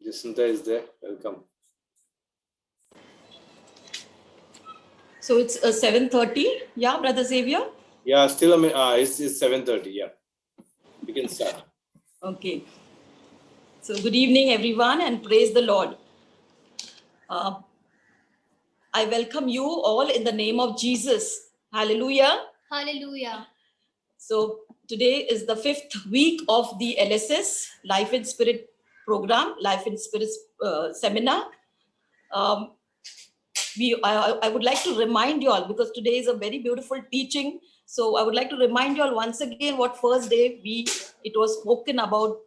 Jacinta is there. Welcome. So it's 7:30. Yeah, Brother Xavier? Yeah, still it's 7:30. Yeah, we can start. Okay. So good evening, everyone, and praise the Lord. I welcome you all in the name of Jesus. Hallelujah. Hallelujah. So today is the 5th week of the LSS, Life in Spirit program, Life in Spirit seminar. I would like to remind you all, because today is a very beautiful teaching. So I would like to remind you all once again what first day it was spoken about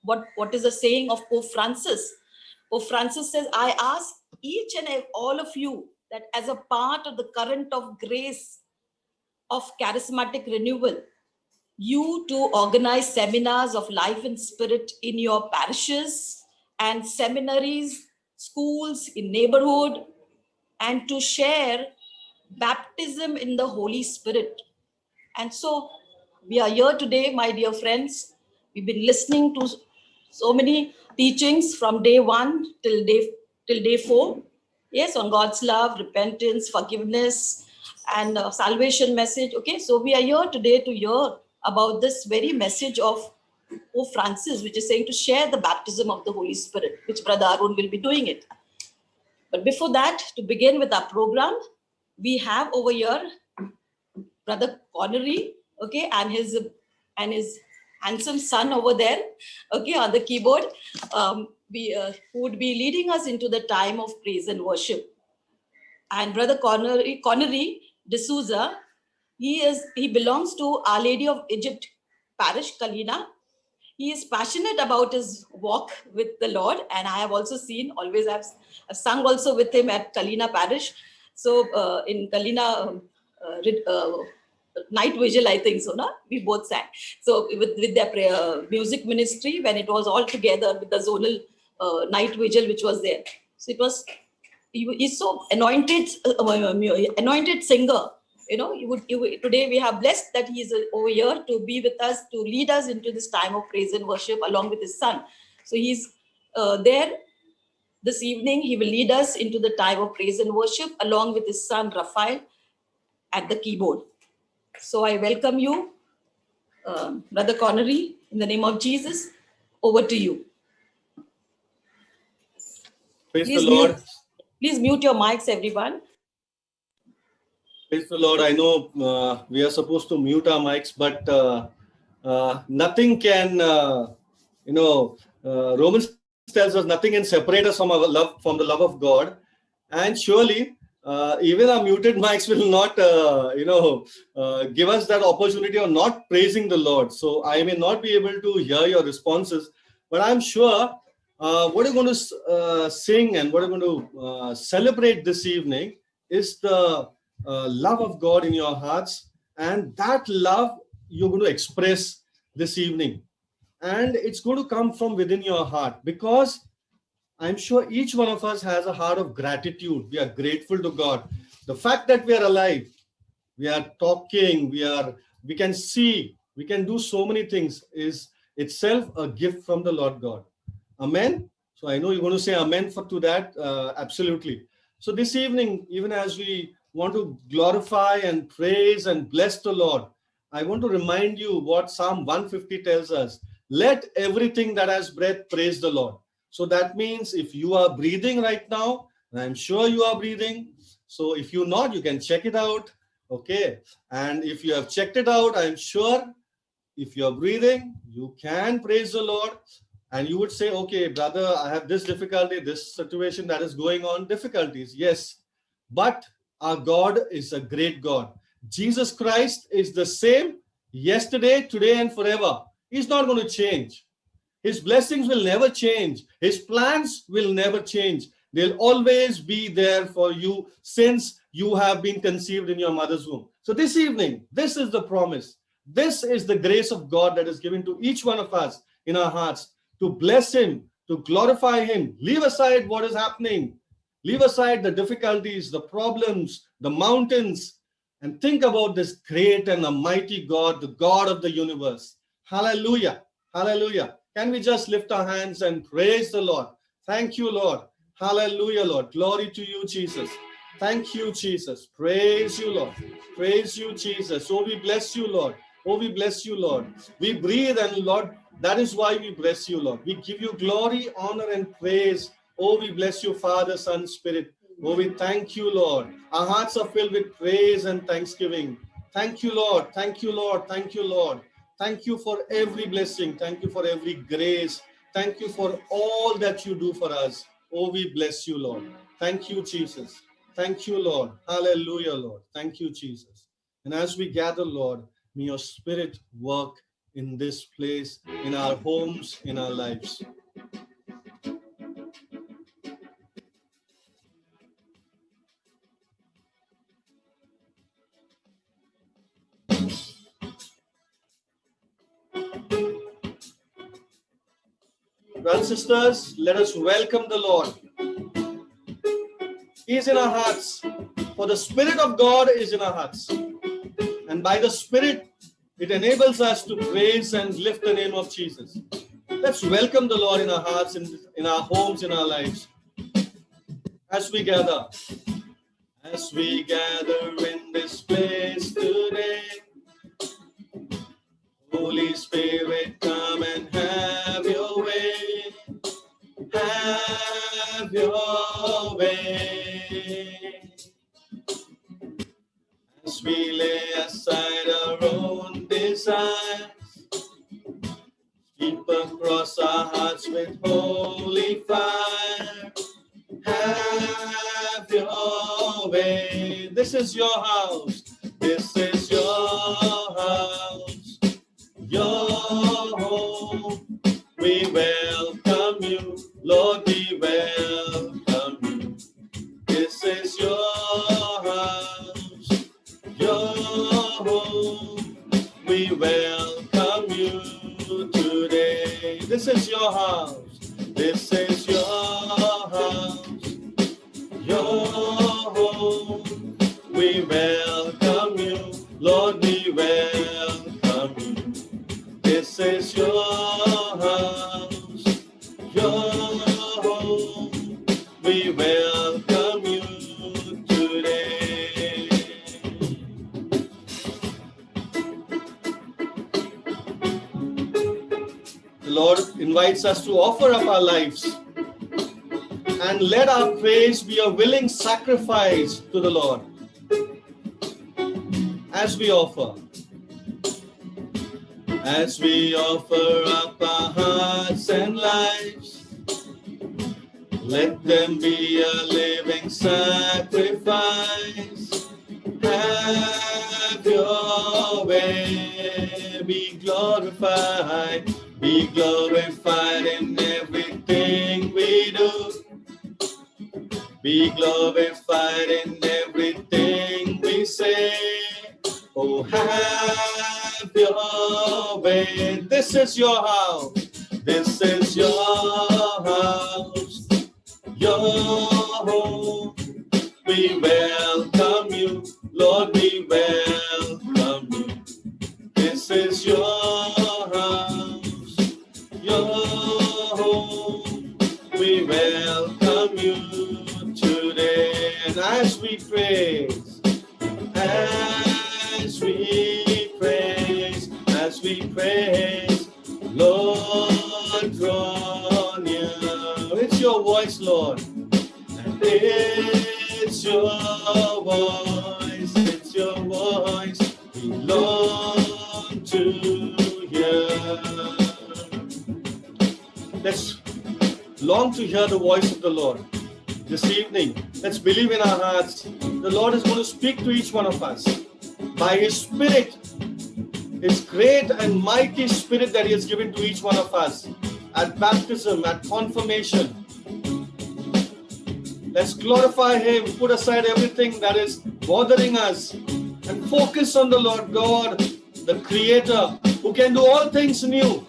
what is the saying of Pope Francis. Pope Francis says, I ask each and all of you that as a part of the current of grace of charismatic renewal, you to organize seminars of life and spirit in your parishes and seminaries, schools, in neighborhood, and to share baptism in the Holy Spirit. And so we are here today, my dear friends. We've been listening to so many teachings from day 1 till day 4. Yes, on God's love, repentance, forgiveness, and salvation message. Okay, so we are here today to hear about this very message of Pope Francis, which is saying to share the baptism of the Holy Spirit, which Brother Arun will be doing it. But before that, to begin with our program, we have over here Brother Connery, okay, and his handsome son over there, okay, on the keyboard, who would be leading us into the time of praise and worship. And Brother Connery D'Souza, he belongs to Our Lady of Egypt Parish, Kalina. He is passionate about his walk with the Lord, and I have also seen, I've sung also with him at Kalina Parish. So in Kalina night vigil, I think so, no? We both sang. So with their prayer, music ministry, when it was all together with the zonal night vigil which was there. So it was, he's so anointed singer. You know, today we have blessed that he is over here to be with us, to lead us into this time of praise and worship along with his son. So he's there this evening. He will lead us into the time of praise and worship along with his son Raphael at the keyboard. So I welcome you, Brother Connery, in the name of Jesus. Over to you. Praise the Lord. Please mute your mics, everyone. Praise the Lord. I know we are supposed to mute our mics, but nothing can, Romans tells us nothing can separate us from our love, from the love of God. And surely, even our muted mics will not, give us that opportunity of not praising the Lord. So I may not be able to hear your responses, but I'm sure what you're going to sing and what you're going to celebrate this evening is the love of God in your hearts, and that love you're going to express this evening, and it's going to come from within your heart, because I'm sure each one of us has a heart of gratitude. We are grateful to God. The fact that we are alive, we are talking, we can see, we can do so many things is itself a gift from the Lord God. Amen. So I know you're going to say amen to that. Absolutely. So this evening, even as we want to glorify and praise and bless the Lord, I want to remind you what Psalm 150 tells us. Let everything that has breath praise the Lord. So that means if you are breathing right now, and I'm sure you are breathing. So if you're not, you can check it out. Okay. And if you have checked it out, I'm sure if you're breathing, you can praise the Lord. And you would say, okay, brother, I have this difficulty, this situation that is going on, difficulties. Yes, but our God is a great God. Jesus Christ is the same yesterday, today, and forever. He's not going to change. His blessings will never change. His plans will never change. They'll always be there for you since you have been conceived in your mother's womb. So this evening, this is the promise. This is the grace of God that is given to each one of us in our hearts to bless him, to glorify him. Leave aside what is happening. Leave aside the difficulties, the problems, the mountains, and think about this great and almighty God, the God of the universe. Hallelujah. Hallelujah. Can we just lift our hands and praise the Lord? Thank you, Lord. Hallelujah, Lord. Glory to you, Jesus. Thank you, Jesus. Praise you, Lord. Praise you, Jesus. Oh, we bless you, Lord. Oh, we bless you, Lord. We breathe, and Lord, that is why we bless you, Lord. We give you glory, honor, and praise. Oh, we bless you, Father, Son, Spirit. Oh, we thank you, Lord. Our hearts are filled with praise and thanksgiving. Thank you, Lord. Thank you, Lord. Thank you, Lord. Thank you for every blessing. Thank you for every grace. Thank you for all that you do for us. Oh, we bless you, Lord. Thank you, Jesus. Thank you, Lord. Hallelujah, Lord. Thank you, Jesus. And as we gather, Lord, may your Spirit work in this place, in our homes, in our lives. Brothers and sisters, let us welcome the Lord. He is in our hearts, for the Spirit of God is in our hearts. And by the Spirit, it enables us to praise and lift the name of Jesus. Let's welcome the Lord in our hearts, in our homes, in our lives. As we gather in this place today, Holy Spirit, come and have your way. Have your way. As we lay aside our own desires, keep across our hearts with holy fire. Have your way. This is your house. This is your house. Your home. We welcome you, Lord. We welcome you. This is your house. Your home. We welcome you today. This is your house. This is your house. Your home. We welcome you, Lord. We welcome you. This is your house. Your home. We welcome you today. The Lord invites us to offer up our lives and let our praise be a willing sacrifice to the Lord. As we offer up our hearts and lives, let them be a living sacrifice. Have your way. Be glorified in everything we do. Be glorified in everything we say. Oh, have your way. This is your house. This is your house. Your home. We welcome you, Lord. We welcome you. This is your house. Your home. We welcome you today. And as we praise, Lord, draw near. It's your voice, Lord. And it's your voice. We long to hear. Let's long to hear the voice of the Lord. This evening, let's believe in our hearts. The Lord is going to speak to each one of us by His Spirit, His great and mighty Spirit that He has given to each one of us at baptism, at confirmation. Let's glorify Him, put aside everything that is bothering us, and focus on the Lord God, the Creator, who can do all things new.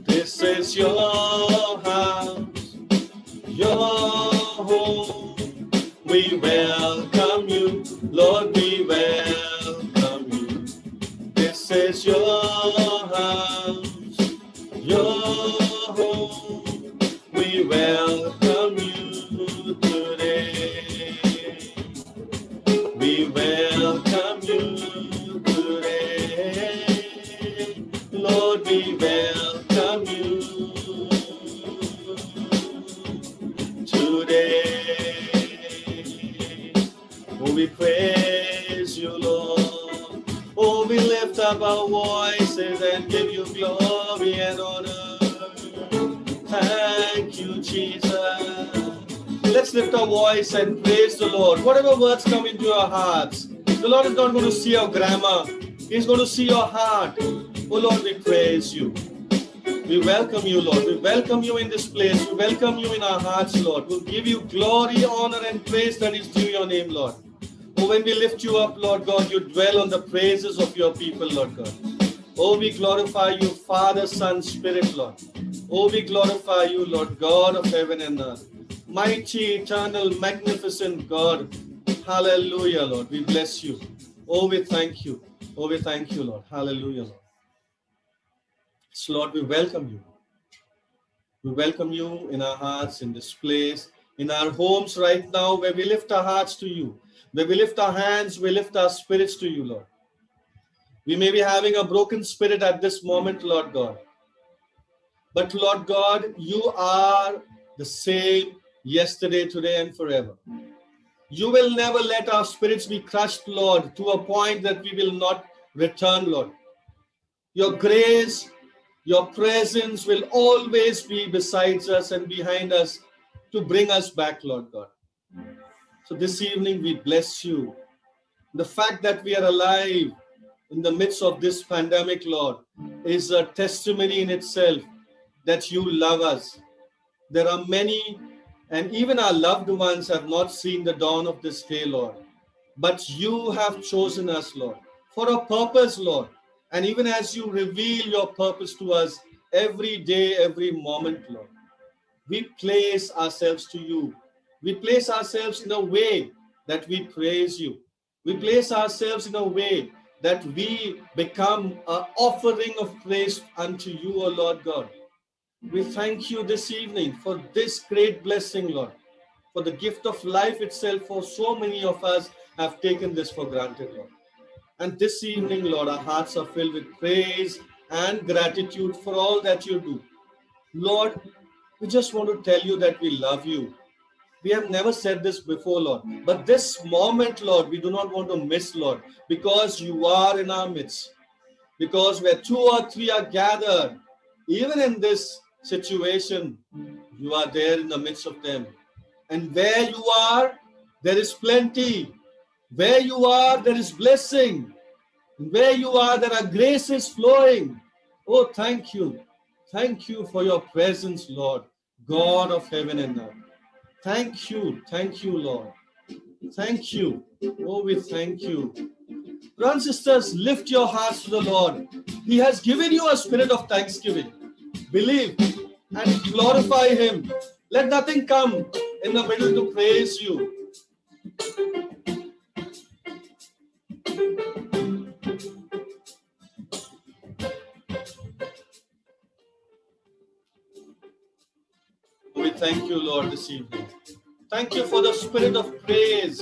This is your house, your home. We welcome you, Lord, we welcome you. This is your house, your home. We welcome you today. We welcome you today. Lord, we welcome you today. Oh, we praise you, Lord. Oh, we lift up our voices and give you glory and honor. Thank you, Jesus. Let's lift our voice and praise the Lord. Whatever words come into your hearts, the Lord is not going to see your grammar. He's going to see your heart. Oh, Lord, we praise you. We welcome you, Lord. We welcome you in this place. We welcome you in our hearts, Lord. We'll give you glory, honor, and praise that is due your name, Lord. Oh, when we lift you up, Lord God, you dwell on the praises of your people, Lord God. Oh, we glorify you, Father, Son, Spirit, Lord. Oh, we glorify you, Lord God of heaven and earth. Mighty, eternal, magnificent God. Hallelujah, Lord. We bless you. Oh, we thank you. Oh, we thank you, Lord. Hallelujah, Lord. So, Lord, we welcome you. We welcome you in our hearts, in this place, in our homes right now, where we lift our hearts to you, where we lift our hands, we lift our spirits to you, Lord. We may be having a broken spirit at this moment, Lord God. But Lord God, you are the same yesterday, today, and forever. You will never let our spirits be crushed, Lord, to a point that we will not return, Lord. Your grace, your presence will always be beside us and behind us to bring us back, Lord God. So this evening we bless you. The fact that we are alive in the midst of this pandemic, Lord, is a testimony in itself that you love us. There are many, and even our loved ones have not seen the dawn of this day, Lord. But you have chosen us, Lord, for a purpose, Lord. And even as you reveal your purpose to us every day, every moment, Lord, we place ourselves to you. We place ourselves in a way that we praise you. We place ourselves in a way that we become an offering of praise unto you, O Lord God. We thank you this evening for this great blessing, Lord, for the gift of life itself, for so many of us have taken this for granted, Lord. And this evening, Lord, our hearts are filled with praise and gratitude for all that you do. Lord, we just want to tell you that we love you. We have never said this before, Lord. But this moment, Lord, we do not want to miss, Lord, because you are in our midst. Because where two or three are gathered, even in this situation, you are there in the midst of them. And where you are, there is plenty. Where you are, there is blessing. Where you are, there are graces flowing. Oh, thank you. Thank you for your presence, Lord, God of heaven and earth. Thank you, Lord. Thank you. Oh, we thank you. Brothers and sisters, lift your hearts to the Lord. He has given you a spirit of thanksgiving. Believe and glorify Him. Let nothing come in the middle to praise you. We thank you, Lord, this evening. Thank you for the spirit of praise.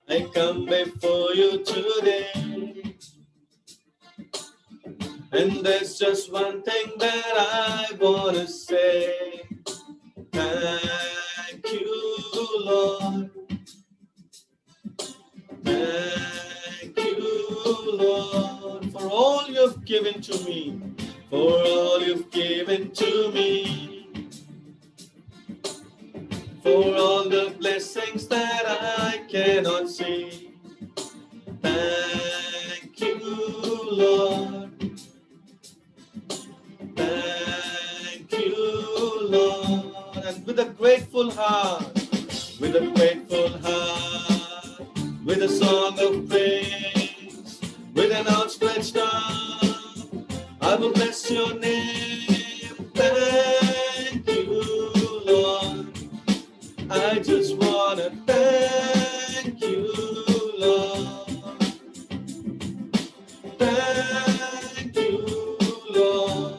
I come before you today, and there's just one thing that I want to say. Thank you, Lord. Thank you, Lord, for all you've given to me, for all you've given to me, for all the blessings that I cannot see. Thank you, Lord. Thank you, Lord. And with a grateful heart, with a song of praise, with an outstretched arm, I will bless your name. Thank you, Lord. I just want to thank you, Lord. Thank you, Lord.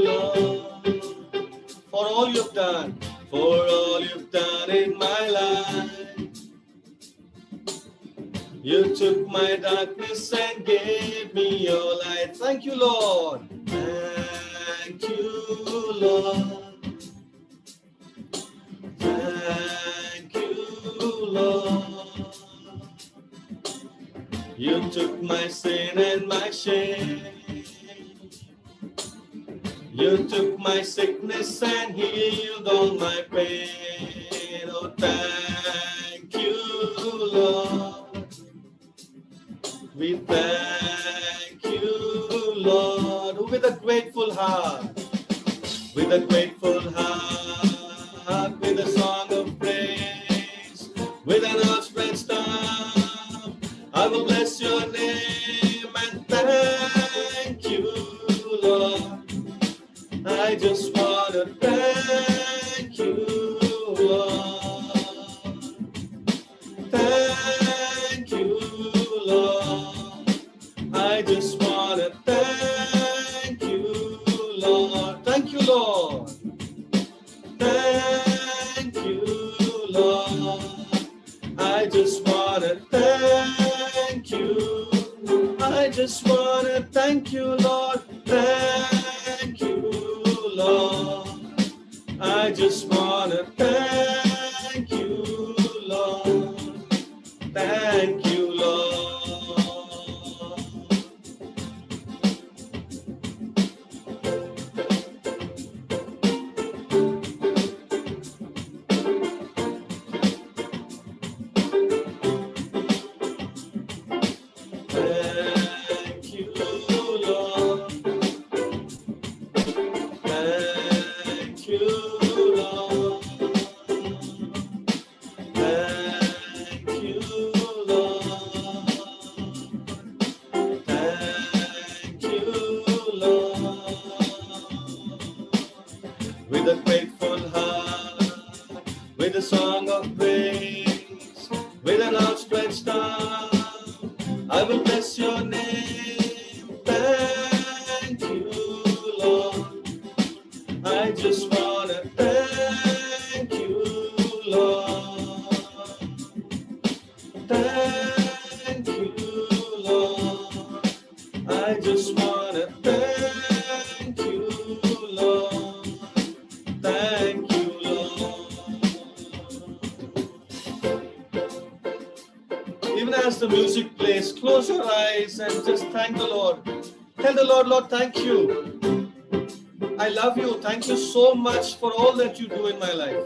Lord, for all you've done, for all you've done in my life. You took my darkness and gave me your light. Thank you, Lord. Thank you, Lord. Thank you, Lord. You took my sin and my shame. You took my sickness and healed all my pain. Oh, thank you, Lord. We thank you, Lord, with a grateful heart, with a grateful heart, with a song of praise, with an outstretched arm. I will bless your name and thank you, Lord. I just want to thank you, Lord. Thank you, Lord. I just want to thank you, Lord. Thank you, Lord. Thank you, Lord. I just want to thank you. I just want to thank you, Lord. Thank you, Lord. I just want to thank you, Lord. Thank you, Lord. Thank you, Lord. Thank you, Lord. Thank you, Lord. Thank you, Lord. With a grateful heart, with a song of praise, with an outstretched arm, I will bless your name. Thank you, Lord. I just want to thank you, Lord. Thank you, Lord. I just want to thank you, Lord. Thank you, Lord. Even as the music plays, close your eyes and just thank the Lord. Tell the Lord, Lord, thank you. I love you. Thank you so much for all that you do in my life.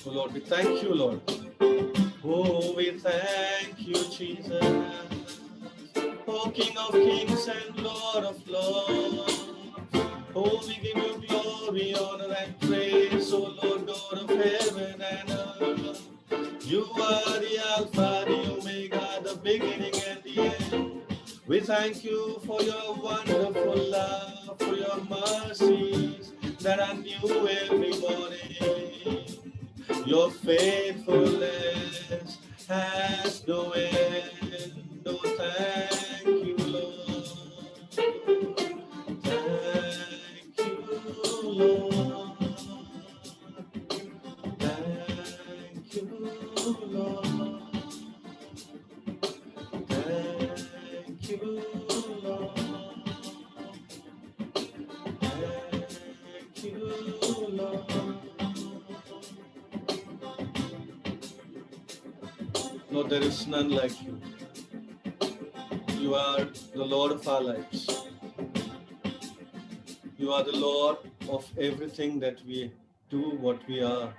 Oh Lord, we thank you, Lord. Oh, we thank you, Jesus. Oh, King of kings and Lord of lords. Oh, we give you glory, honor, and praise, oh Lord God of heaven and earth. You are the Alpha, the Omega, the beginning and the end. We thank you for your wonderful love, for your mercies that are new every morning. Your faithfulness has no end. Oh, thank you, Lord. Thank you, Lord. Thank you, Lord. Thank you, Lord. Thank you, Lord. Lord, there is none like you. You are the Lord of our lives. You are the Lord of everything that we do, what we are.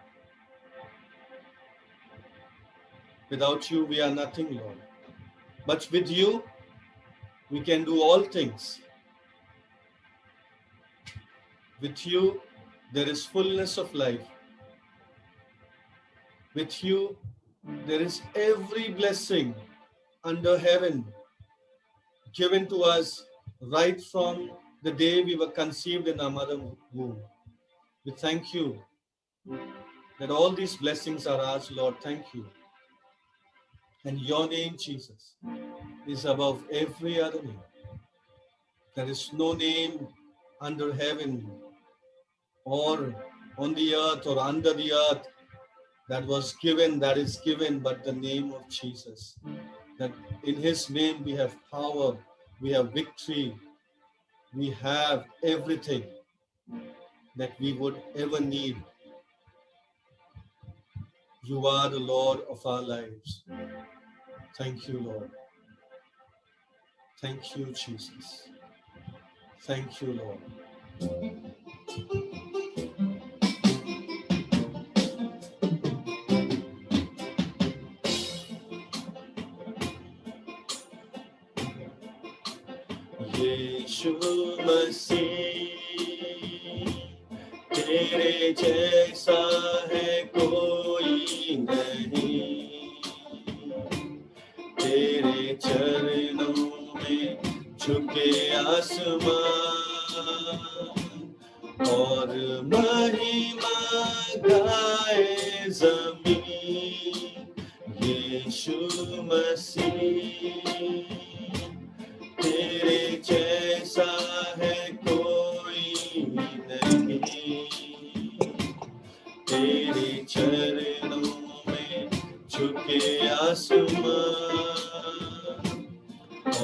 Without you, we are nothing, Lord. But with you, we can do all things. With you, there is fullness of life. With you, there is every blessing under heaven given to us right from the day we were conceived in our mother's womb. We thank you that all these blessings are ours, Lord. Thank you. And your name, Jesus, is above every other name. There is no name under heaven or on the earth or under the earth that is given, but the name of Jesus. That in his name we have power, we have victory, we have everything that we would ever need. You are the Lord of our lives. Thank you, Lord. Thank you, Jesus. Thank you, Lord. यीशु मसीह तेरे जैसा है कोई नहीं, तेरे चरणों में झुके आसमान और महिमा गाए ज़मीन। यीशु मसीह तेरे जैसा है कोई नहीं, तेरे चरणों में झुके आसमान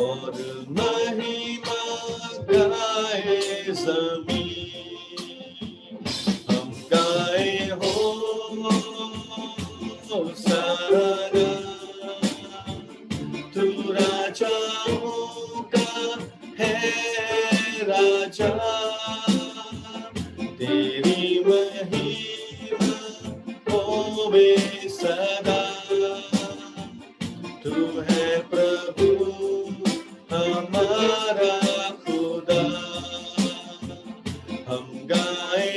और महिमा गाए ज़मीन। हम गाए होसाना, तू राजाओं का है राजा, तेरी महिमा होवे सदा। तू है प्रभु हमारा खुदा, हम गाए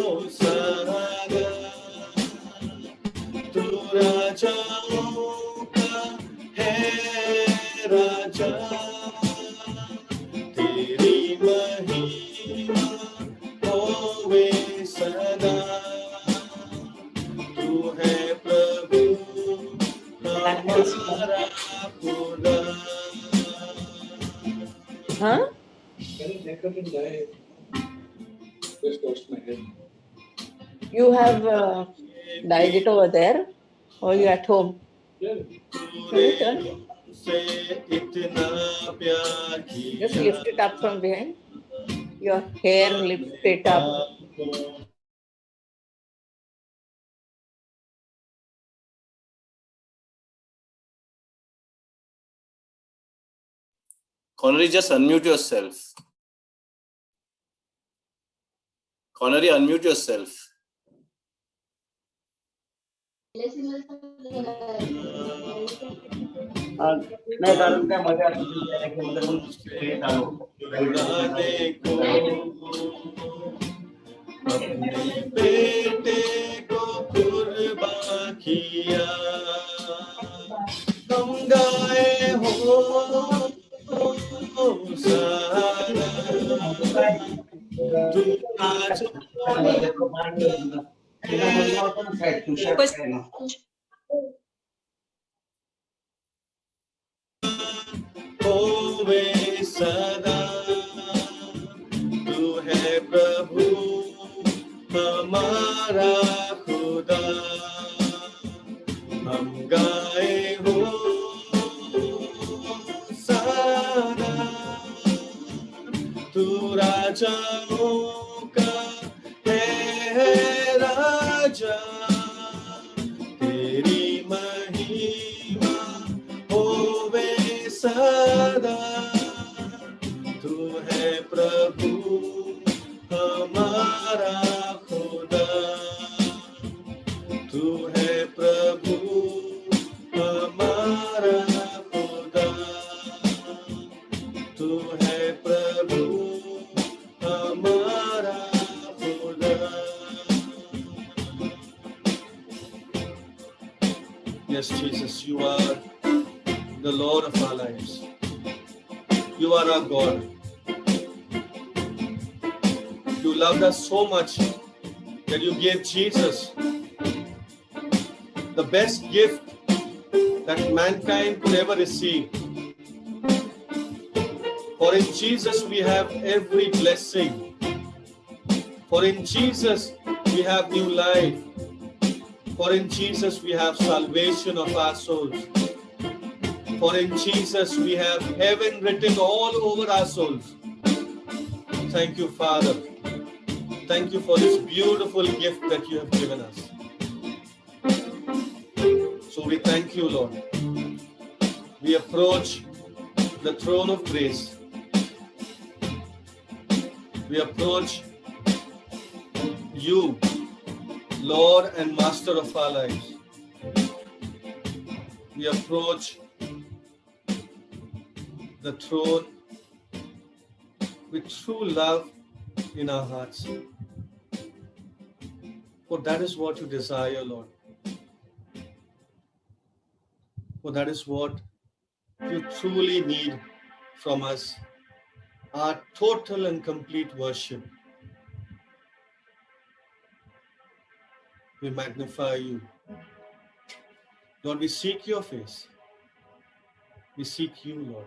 होसाना, तू राजाओं का है राजा, तेरी महिमा होवे सदा। तू है प्रभु हमारा खुदा। Huh? You have dyed it over there, or you at home? तूने से इतना प्यार Just किया, lift it up from behind. Your hair, lift it up. Connery, just unmute yourself. Connery, unmute yourself. बुलाने को अपने बेटे को कुर्बान किया, हम गाए होसाना, तू राजा होवे सदा। तू है प्रभु हमारा खुदा, हम गाए होसाना, तू राजाओं का है राजा, तेरी महिमा होवे सदा। तू है प्रभु हमारा खुदा, तू है प्रभु हमारा खुदा, तू है प्रभु हमारा खुदा। Yes, Jesus, you are the Lord of our lives. You are our God. You loved us so much that you gave Jesus, the best gift that mankind could ever receive. For in Jesus we have every blessing. For in Jesus we have new life. For in Jesus we have salvation of our souls. For in Jesus we have heaven written all over our souls. Thank you, Father. Thank you for this beautiful gift that you have given us. So we thank you, Lord. We approach the throne of grace. We approach you, Lord and Master of our lives. We approach the throne with true love in our hearts. For that is what you desire, Lord. For that is what you truly need from us, our total and complete worship. We magnify you. Lord, we seek your face. We seek you, Lord.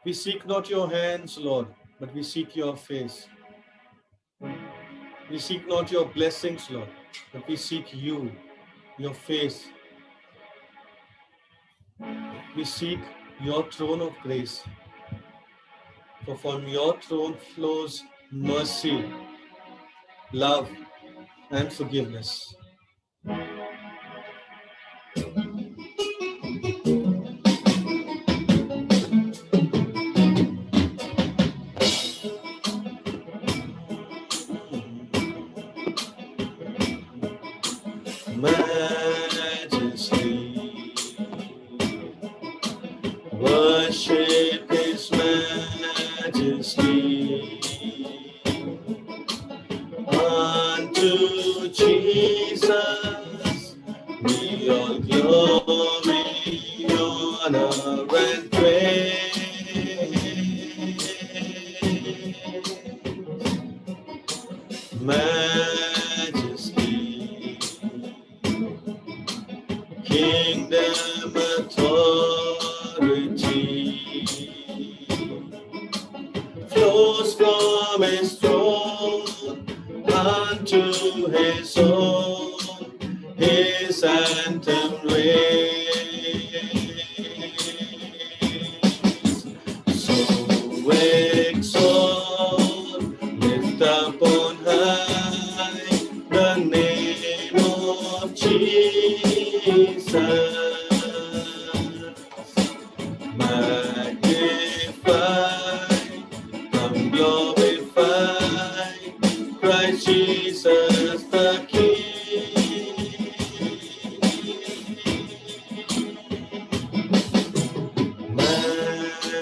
We seek not your hands, Lord, but we seek your face. We seek not your blessings, Lord, but we seek you, your face. We seek your throne of grace. For from your throne flows mercy, love, and forgiveness. Majesty, worship His majesty. Unto Jesus be all glory, honor, and praise. Majesty, kingdom, authority flows from His throne unto His own, His anthem reigns. So exalt, lift up on high the name of Jesus. Magnify, come glorify Christ Jesus the King.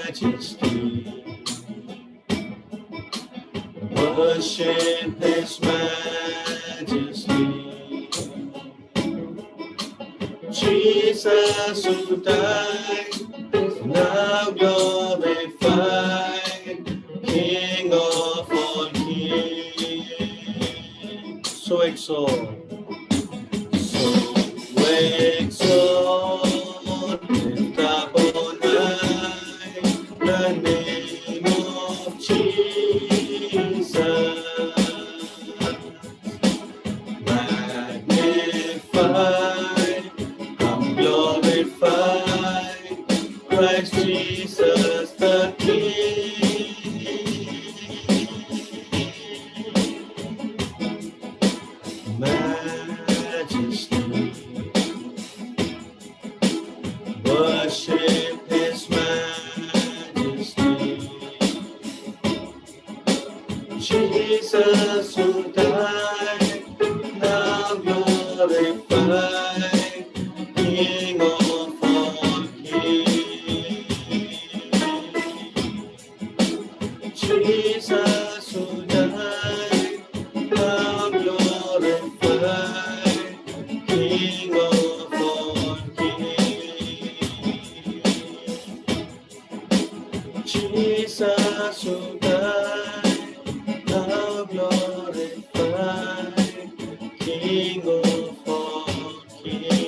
Majesty, worship His majesty. Jesus who died, now glorified, King of all kings. So exalt, lift up on high the name of Jesus. Magnify, come glorify Christ Jesus the King. Majesty, worship His majesty. Jesus who died, now glorified, King of all kings. Jesus who died, now glorified, King King of all kings.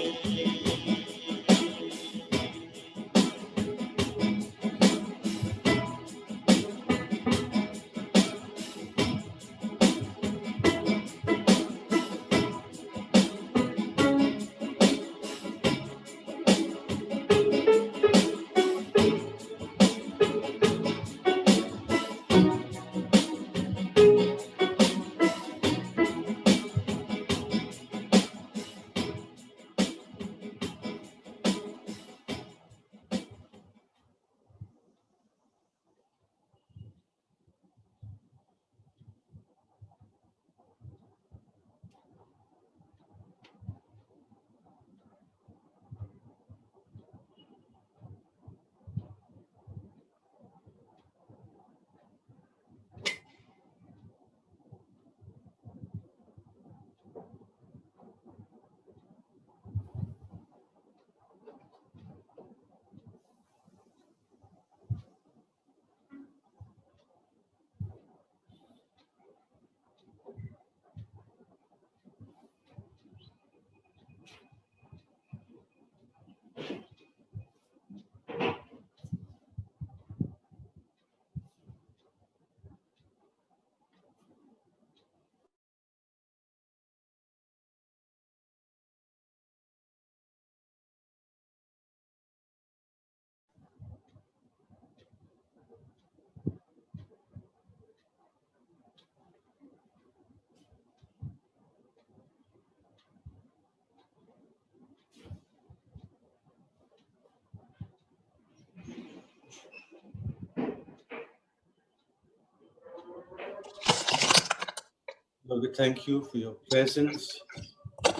Lord, we thank you for your presence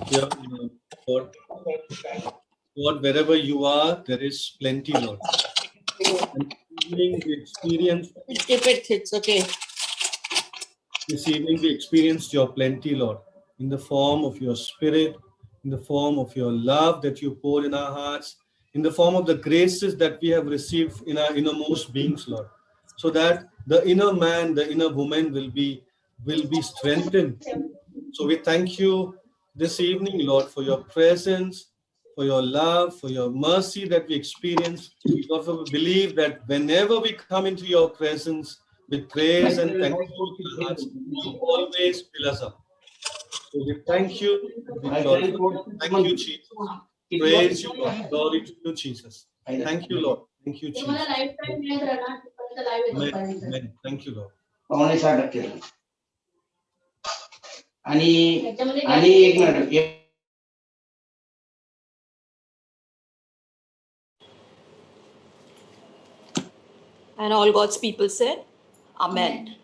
here, Lord. Lord, wherever you are, there is plenty, Lord. And evening we experienced, Keep it, it's okay. this evening we experienced your plenty, Lord, in the form of your spirit, in the form of your love that you poured in our hearts, in the form of the graces that we have received in our innermost beings, Lord, so that the inner man, the inner woman will be strengthened. So we thank you this evening, Lord, for your presence, for your love, for your mercy that we experience. Lord, for we believe that whenever we come into your presence with praise and thankful hearts, you always fill us up. So we thank you. We glorify you. Thank you, Jesus. Praise you, Lord. Glory to you, Jesus. Thank you, Lord. Thank you, Jesus. Amen. Amen. Thank you, Lord. आणि आणि एक minute And all God's people said, Amen.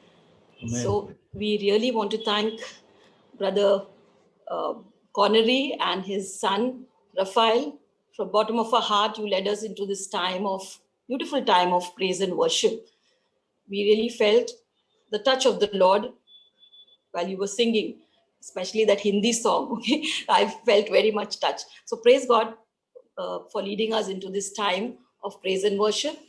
Amen. So we really want to thank Brother Connery and his son Raphael. From bottom of our heart, you led us into this beautiful time of praise and worship. We really felt the touch of the Lord while you were singing, especially that Hindi song. Okay, I felt very much touched. So praise God for leading us into this time of praise and worship.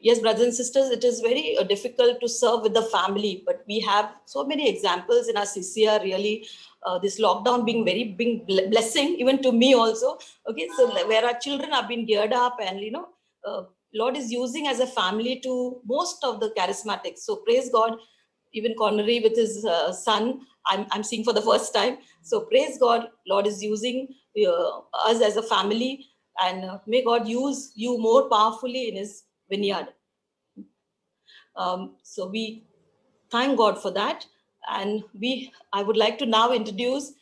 Yes, brothers and sisters, it is very difficult to serve with the family, but we have so many examples in our CCR. Really, this lockdown being very big blessing, even to me also. Okay, so where our children have been geared up, and Lord is using as a family to most of the charismatics. So praise God. Even Connery with his son, I'm seeing for the first time. So praise God, Lord is using us as a family, and may God use you more powerfully in his vineyard. So we thank God for that. And I would like to now introduce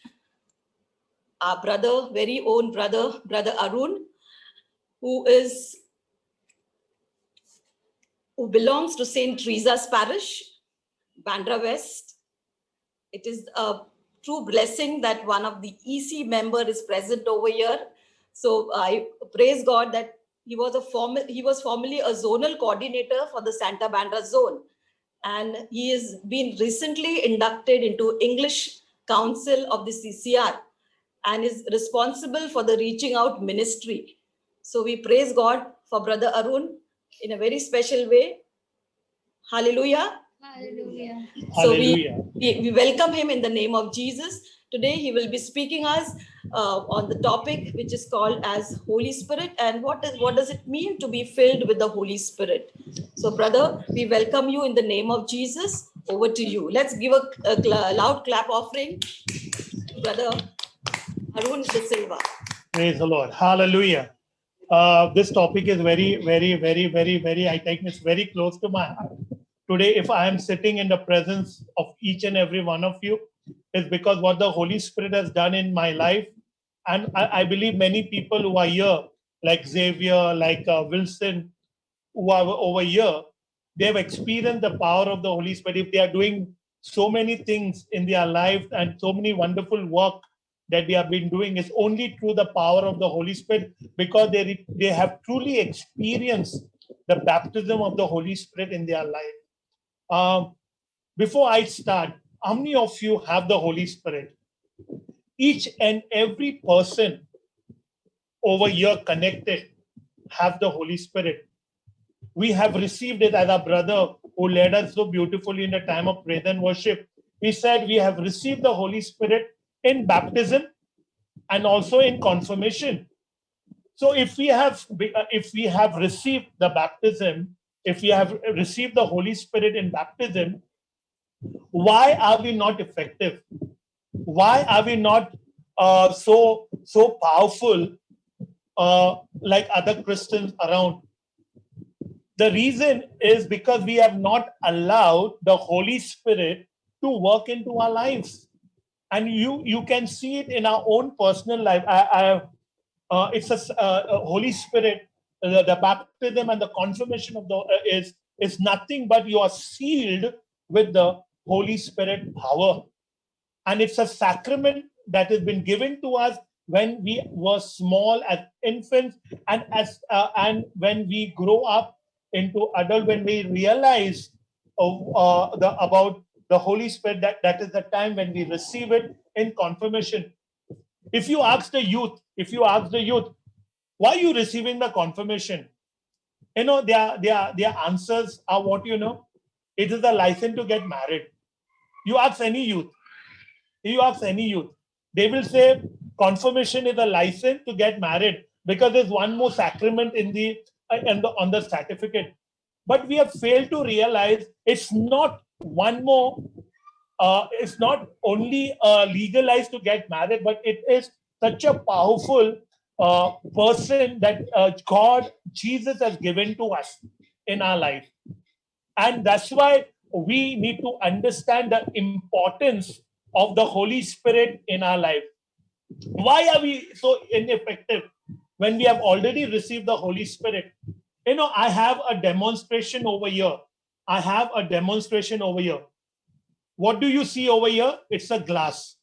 our brother, very own brother Arun, who belongs to St. Teresa's Parish, Bandra West. It is a true blessing that one of the EC member is present over here. So I praise God that he was formerly a zonal coordinator for the Santa Bandra zone, and he has been recently inducted into English Council of the CCR and is responsible for the reaching out ministry. So we praise God for Brother Arun in a very special way. Hallelujah. Hallelujah. So we welcome him in the name of Jesus. Today he will be speaking us on the topic which is called as Holy Spirit, and what does it mean to be filled with the Holy Spirit. So brother, we welcome you in the name of Jesus. Over to you. Let's give a loud clap offering, brother Arun De Silva. Praise the Lord. Hallelujah. This topic is very, very, very, very, very, I think it's very close to my heart. Today, if I am sitting in the presence of each and every one of you, is because what the Holy Spirit has done in my life. And I believe many people who are here, like Xavier, like Wilson, who are over here, they have experienced the power of the Holy Spirit. If they are doing so many things in their life and so many wonderful work that they have been doing, is only through the power of the Holy Spirit, because they have truly experienced the baptism of the Holy Spirit in their life. Before I start, how many of you have the Holy Spirit? Each and every person over here connected have the Holy Spirit. We have received it, as our brother who led us so beautifully in the time of praise and worship. He said we have received the Holy Spirit in baptism and also in confirmation. So if we have received the baptism, if we have received the Holy Spirit in baptism, why are we not effective? Why are we not so powerful like other Christians around? The reason is because we have not allowed the Holy Spirit to work into our lives. And you can see it in our own personal life. It's a Holy Spirit, the baptism and the confirmation of the is nothing but you are sealed with the Holy Spirit power. And it's a sacrament that has been given to us when we were small as infants, and when we grow up into adult, when we realize about the Holy Spirit, that is the time when we receive it in confirmation. If you ask the youth, why are you receiving the confirmation? Their answers are what you know. It is a license to get married. You ask any youth, they will say confirmation is a license to get married because there's one more sacrament on the certificate. But we have failed to realize it's not one more. It's not only legalized to get married, but it is such a powerful person that God, Jesus has given to us in our life. And that's why we need to understand the importance of the Holy Spirit in our life. Why are we so ineffective when we have already received the Holy Spirit? I have a demonstration over here. What do you see over here? It's a glass.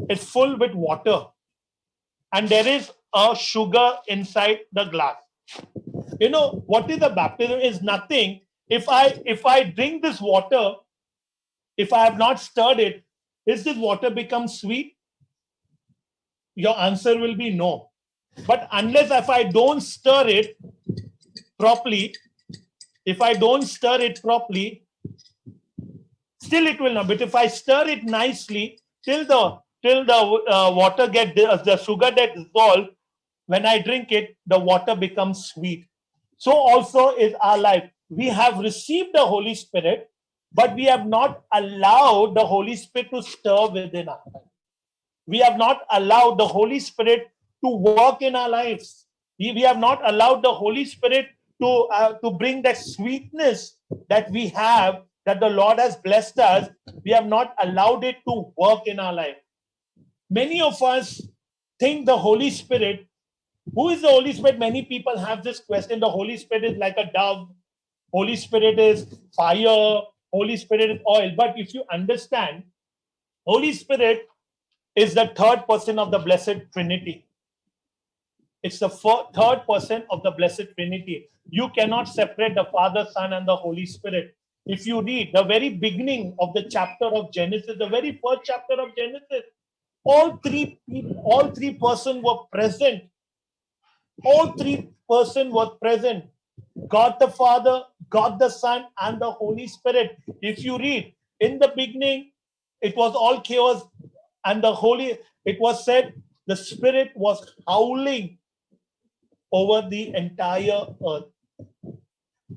It's full with water. And there is a sugar inside the glass. What is the baptism? Is nothing. If I drink this water, if I have not stirred it, is this water become sweet? Your answer will be no. But unless if I don't stir it properly, still it will not. But if I stir it nicely till the water the sugar gets dissolved, when I drink it, the water becomes sweet. So also is our life. We have received the Holy Spirit, but we have not allowed the Holy Spirit to stir within us. We have not allowed the Holy Spirit to work in our lives. We have not allowed the Holy Spirit to bring that sweetness that we have, that the Lord has blessed us. We have not allowed it to work in our life. Many of us think the Holy Spirit, who is the Holy Spirit? Many people have this question. The Holy Spirit is like a dove. Holy Spirit is fire. Holy Spirit is oil. But if you understand, Holy Spirit is the third person of the Blessed Trinity. It's the third person of the Blessed Trinity. You cannot separate the Father, Son, and the Holy Spirit. If you read the very beginning of the chapter of Genesis, the very first chapter of Genesis, all three persons were present. All three persons were present. God the Father, God the Son, and the Holy Spirit. If you read, in the beginning, it was all chaos. and it was said, the Spirit was howling over the entire earth.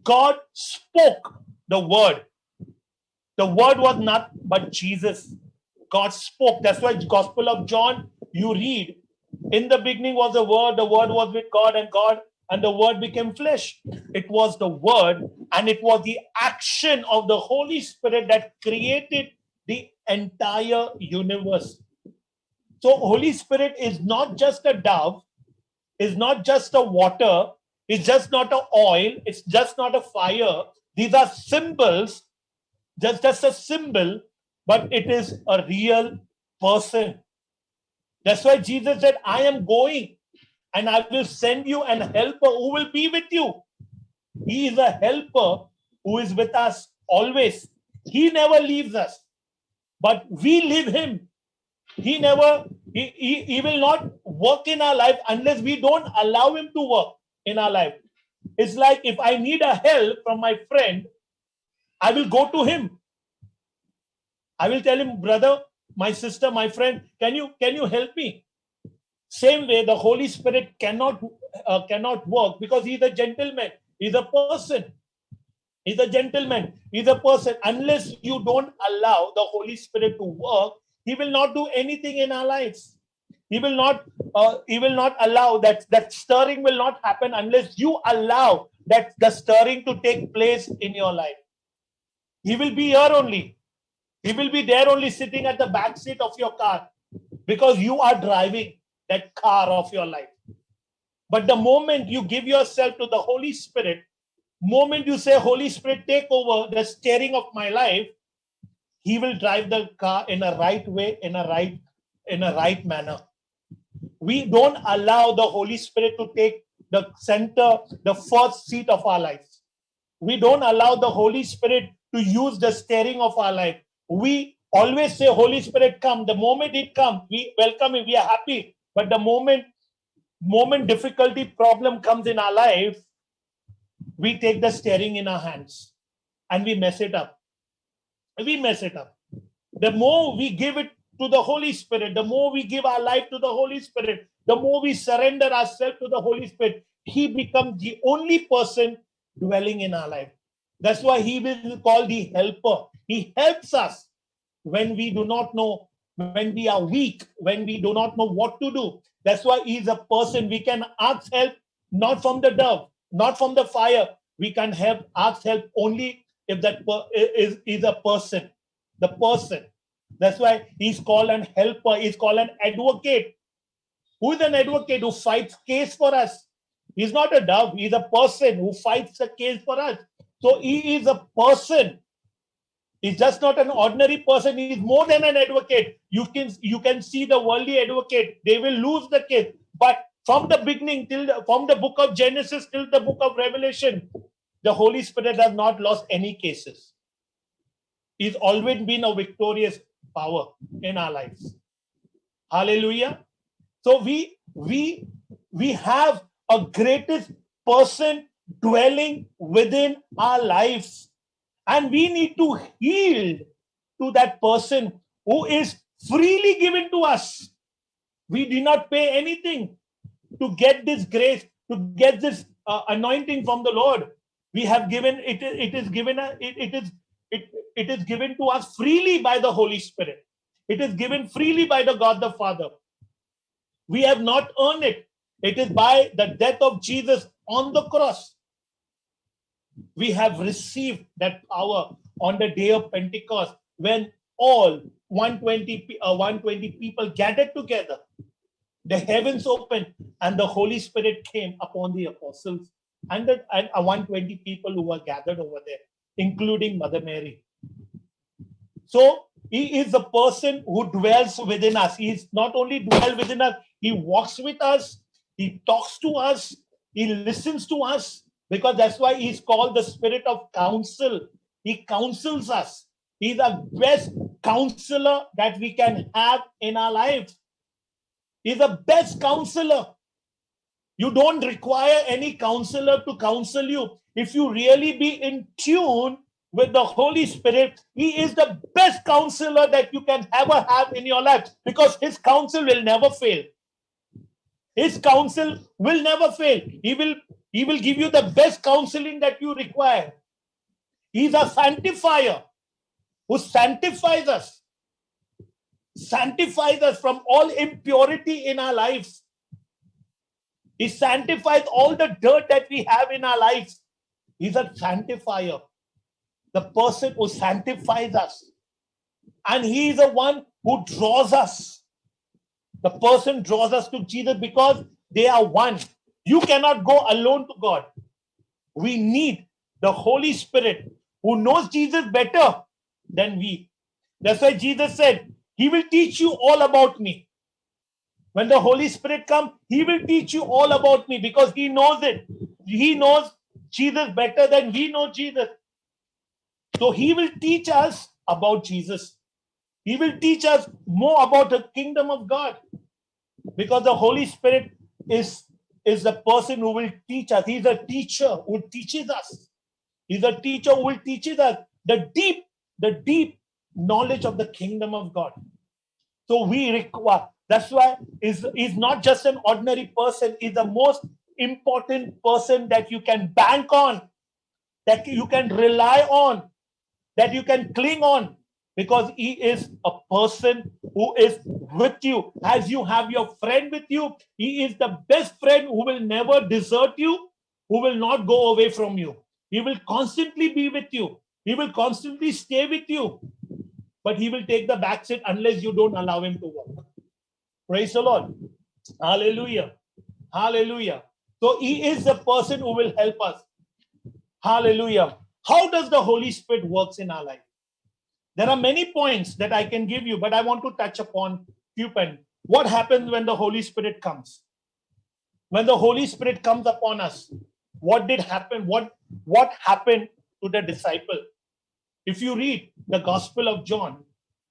God spoke the word. The word was not but Jesus. God spoke. That's why Gospel of John, you read, in the beginning was the word was with God, and the word became flesh. It was the word, and it was the action of the Holy Spirit that created the entire universe. So Holy Spirit is not just a dove, is not just a water, it's just not a oil, it's just not a fire. These are symbols, just a symbol, but it is a real person. That's why Jesus said, I am going and I will send you an helper who will be with you. He is a helper who is with us always. He never leaves us, but we leave him. He will not work in our life unless we don't allow him to work in our life. It's like if I need a help from my friend, I will go to him. I will tell him, brother, my sister, my friend, can you help me? Same way, the Holy Spirit cannot work because he's a gentleman. He's a person. He's a gentleman. He's a person. Unless you don't allow the Holy Spirit to work, he will not do anything in our lives. He will not allow that stirring will not happen unless you allow that the stirring to take place in your life. He will be here only. He will be there only sitting at the back seat of your car because you are driving that car of your life. But the moment you give yourself to the Holy Spirit, moment you say, Holy Spirit, take over the steering of my life, he will drive the car in a right way, in a right manner. We don't allow the Holy Spirit to take the center, the first seat of our lives. We don't allow the Holy Spirit to use the steering of our life. We always say, Holy Spirit, come. The moment it comes, we welcome him, we are happy. But the moment difficulty, problem comes in our life, we take the steering in our hands and we mess it up. We mess it up. The more we give it to the Holy Spirit, the more we give our life to the Holy Spirit, the more we surrender ourselves to the Holy Spirit, he becomes the only person dwelling in our life. That's why he will call the helper. He helps us when we do not know, when we are weak, when we do not know what to do. That's why he's a person. We can ask help not from the dove, not from the fire. We can ask help only if that is a person, the person. That's why he's called an helper. He's called an advocate. Who is an advocate? Who fights case for us. He's not a dove. He's a person who fights a case for us. So he is a person. He's just not an ordinary person. He's more than an advocate. You can see the worldly advocate. They will lose the case. But from the beginning from the book of Genesis till the book of Revelation, the Holy Spirit has not lost any cases. He's always been a victorious power in our lives. Hallelujah. So we have a greatest person dwelling within our lives. And we need to yield to that person who is freely given to us. We do not pay anything to get this grace, to get this anointing from the Lord. We have given it is given to us freely by the Holy Spirit. It is given freely by the God the Father. We have not earned it. It is by the death of Jesus on the cross. We have received that power on the day of Pentecost when all 120 people gathered together. The heavens opened and the Holy Spirit came upon the apostles and 120 people who were gathered over there, including Mother Mary. So he is a person who dwells within us. He is not only dwells within us, he walks with us, he talks to us, he listens to us, because that's why he's called the Spirit of counsel. He counsels us. He's the best counselor that we can have in our lives. He's the best counselor. You don't require any counselor to counsel you. If you really be in tune with the Holy Spirit, He is the best counselor that you can ever have in your life, because His counsel will never fail. His counsel will never fail. He will give you the best counseling that you require. He's a sanctifier who sanctifies us from all impurity in our lives. He sanctifies all the dirt that we have in our lives. He's a sanctifier, the person who sanctifies us. And He is the one who draws us. The person draws us to Jesus because they are one. You cannot go alone to God. We need the Holy Spirit who knows Jesus better than we. That's why Jesus said, He will teach you all about me. When the Holy Spirit comes, He will teach you all about me, because He knows it. He knows Jesus better than we know Jesus. So He will teach us about Jesus. He will teach us more about the kingdom of God, because the Holy Spirit is the person who will teach us. He's a teacher who teaches us. He's a teacher who will teach us the deep knowledge of the kingdom of God. So we require, that's why he's not just an ordinary person. He's the most important person that you can bank on, that you can rely on, that you can cling on, because He is a person who is with you. As you have your friend with you, He is the best friend who will never desert you, who will not go away from you. He will constantly be with you. He will constantly stay with you. But He will take the back seat unless you don't allow Him to walk. Praise the Lord. Hallelujah. Hallelujah. So He is the person who will help us. Hallelujah. How does the Holy Spirit works in our life? There are many points that I can give you, but I want to touch upon few points. What happens when the Holy Spirit comes? When the Holy Spirit comes upon us, what did happen? What happened to the disciple? If you read the Gospel of John,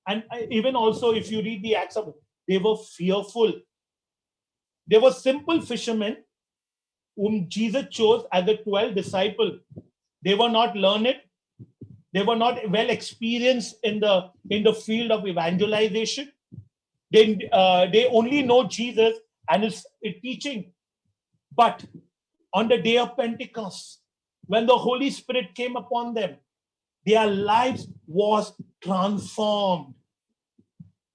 and even also if you read the Acts of, they were fearful. They were simple fishermen whom Jesus chose as the 12 disciples. They were not learned. They were not well experienced in the field of evangelization. They only know Jesus and his teaching. But on the day of Pentecost, when the Holy Spirit came upon them, their lives was transformed.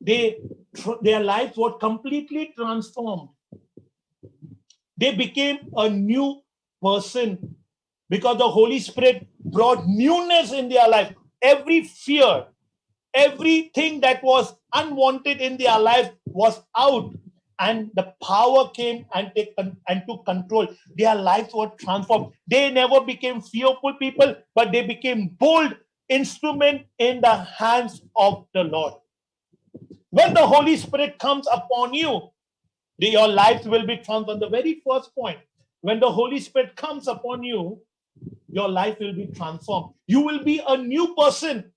Their lives were completely transformed. They became a new person because the Holy Spirit brought newness in their life. Every fear, everything that was unwanted in their life was out, and the power came and took control. Their lives were transformed. They never became fearful people, but they became bold instrument in the hands of the Lord. When the Holy Spirit comes upon you, your life will be transformed. The very first point, when the Holy Spirit comes upon you, your life will be transformed. You will be a new person.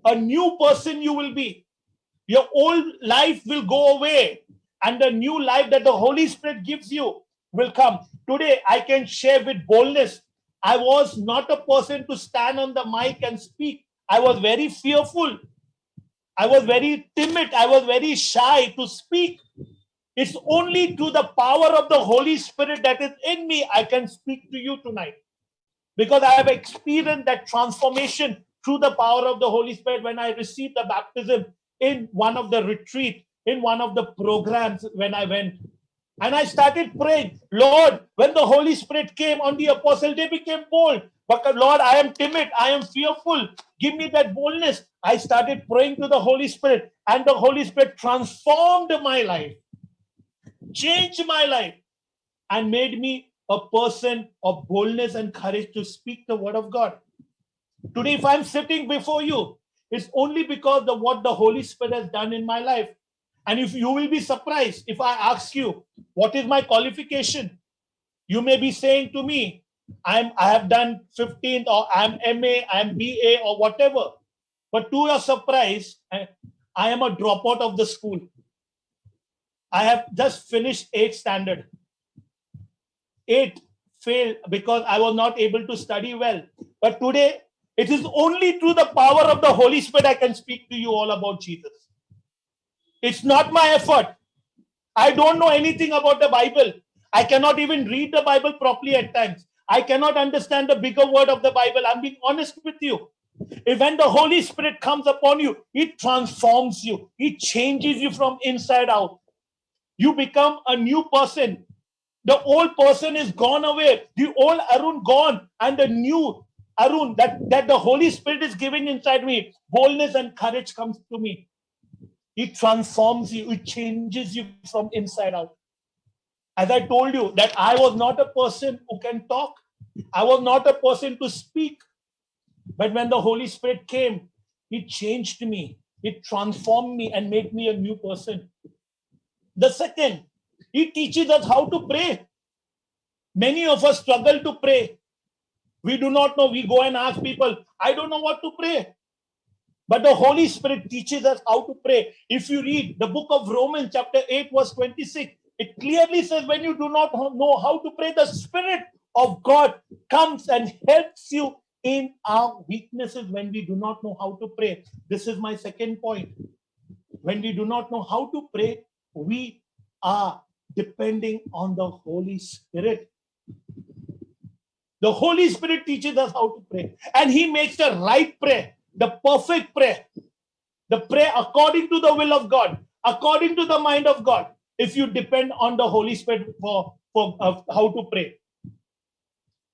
A new person you will be. Your old life will go away, and the new life that the Holy Spirit gives you will come. Today, I can share with boldness. I was not a person to stand on the mic and speak. I was very fearful. I was very timid. I was very shy to speak. It's only through the power of the Holy Spirit that is in me I can speak to you tonight. Because I have experienced that transformation through the power of the Holy Spirit when I received the baptism in one of the retreat, in one of the programs when I went. And I started praying, Lord, when the Holy Spirit came on the apostle, they became bold. But Lord, I am timid, I am fearful. Give me that boldness. I started praying to the Holy Spirit, and the Holy Spirit transformed my life, changed my life, and made me a person of boldness and courage to speak the word of God. Today, if I'm sitting before you, it's only because of what the Holy Spirit has done in my life. And if you will be surprised, if I ask you, what is my qualification? You may be saying to me, I have done 15th, or I'm MA, I'm BA, or whatever. But to your surprise, I am a dropout of the school. I have just finished 8th standard. 8 failed because I was not able to study well. But today, It is only through the power of the Holy Spirit I can speak to you all about Jesus. It's not my effort. I don't know anything about the Bible. I cannot even read the Bible properly at times. I cannot understand the bigger word of the Bible. I'm being honest with you. If when the Holy Spirit comes upon you, it transforms you. It changes you from inside out. You become a new person. The old person is gone away. The old Arun gone, and the new Arun that the Holy Spirit is giving inside me, boldness and courage comes to me. It transforms you. It changes you from inside out. As I told you, that I was not a person who can talk. I was not a person to speak. But when the Holy Spirit came, it changed me. It transformed me and made me a new person. The second, it teaches us how to pray. Many of us struggle to pray. We do not know. We go and ask people, I don't know what to pray. But the Holy Spirit teaches us how to pray. If you read the book of Romans, chapter 8, verse 26, it clearly says, when you do not know how to pray, the Spirit of God comes and helps you in our weaknesses when we do not know how to pray. This is my second point. When we do not know how to pray, we are depending on the Holy Spirit. The Holy Spirit teaches us how to pray, and He makes the right prayer, the perfect prayer, the prayer according to the will of God, according to the mind of God, if you depend on the Holy Spirit for how to pray.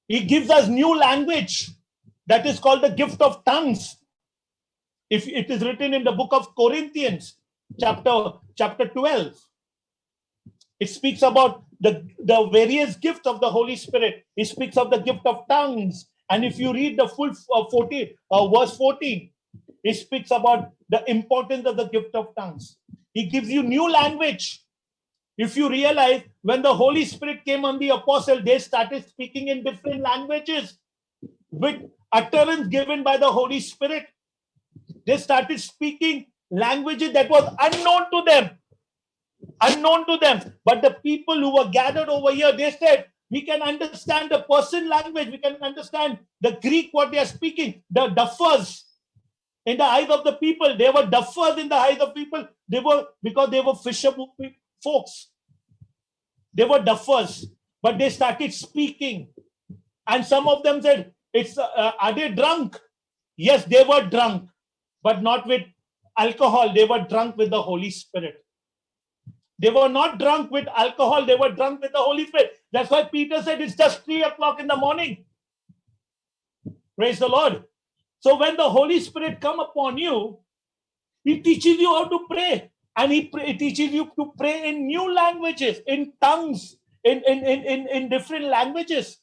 He gives us new language that is called the gift of tongues. If it is written in the book of Corinthians, chapter 12, it speaks about the various gifts of the Holy Spirit. It speaks of the gift of tongues. And if you read the full verse 14, it speaks about the importance of the gift of tongues. He gives you new language. If you realize, when the Holy Spirit came on the apostle, they started speaking in different languages with utterance given by the Holy Spirit. They started speaking languages that was unknown to them. But the people who were gathered over here, they said, we can understand the Persian language. We can understand the Greek, what they are speaking. The duffers in the eyes of the people. They were duffers in the eyes of people. Because they were fishermen folks. They were duffers. But they started speaking. And some of them said, are they drunk? Yes, they were drunk. But not with alcohol. They were drunk with the Holy Spirit. They were not drunk with alcohol. They were drunk with the Holy Spirit. That's why Peter said it's just 3 o'clock in the morning. Praise the Lord. So when the Holy Spirit come upon you, He teaches you how to pray. And He teaches you to pray in new languages, in tongues, in different languages.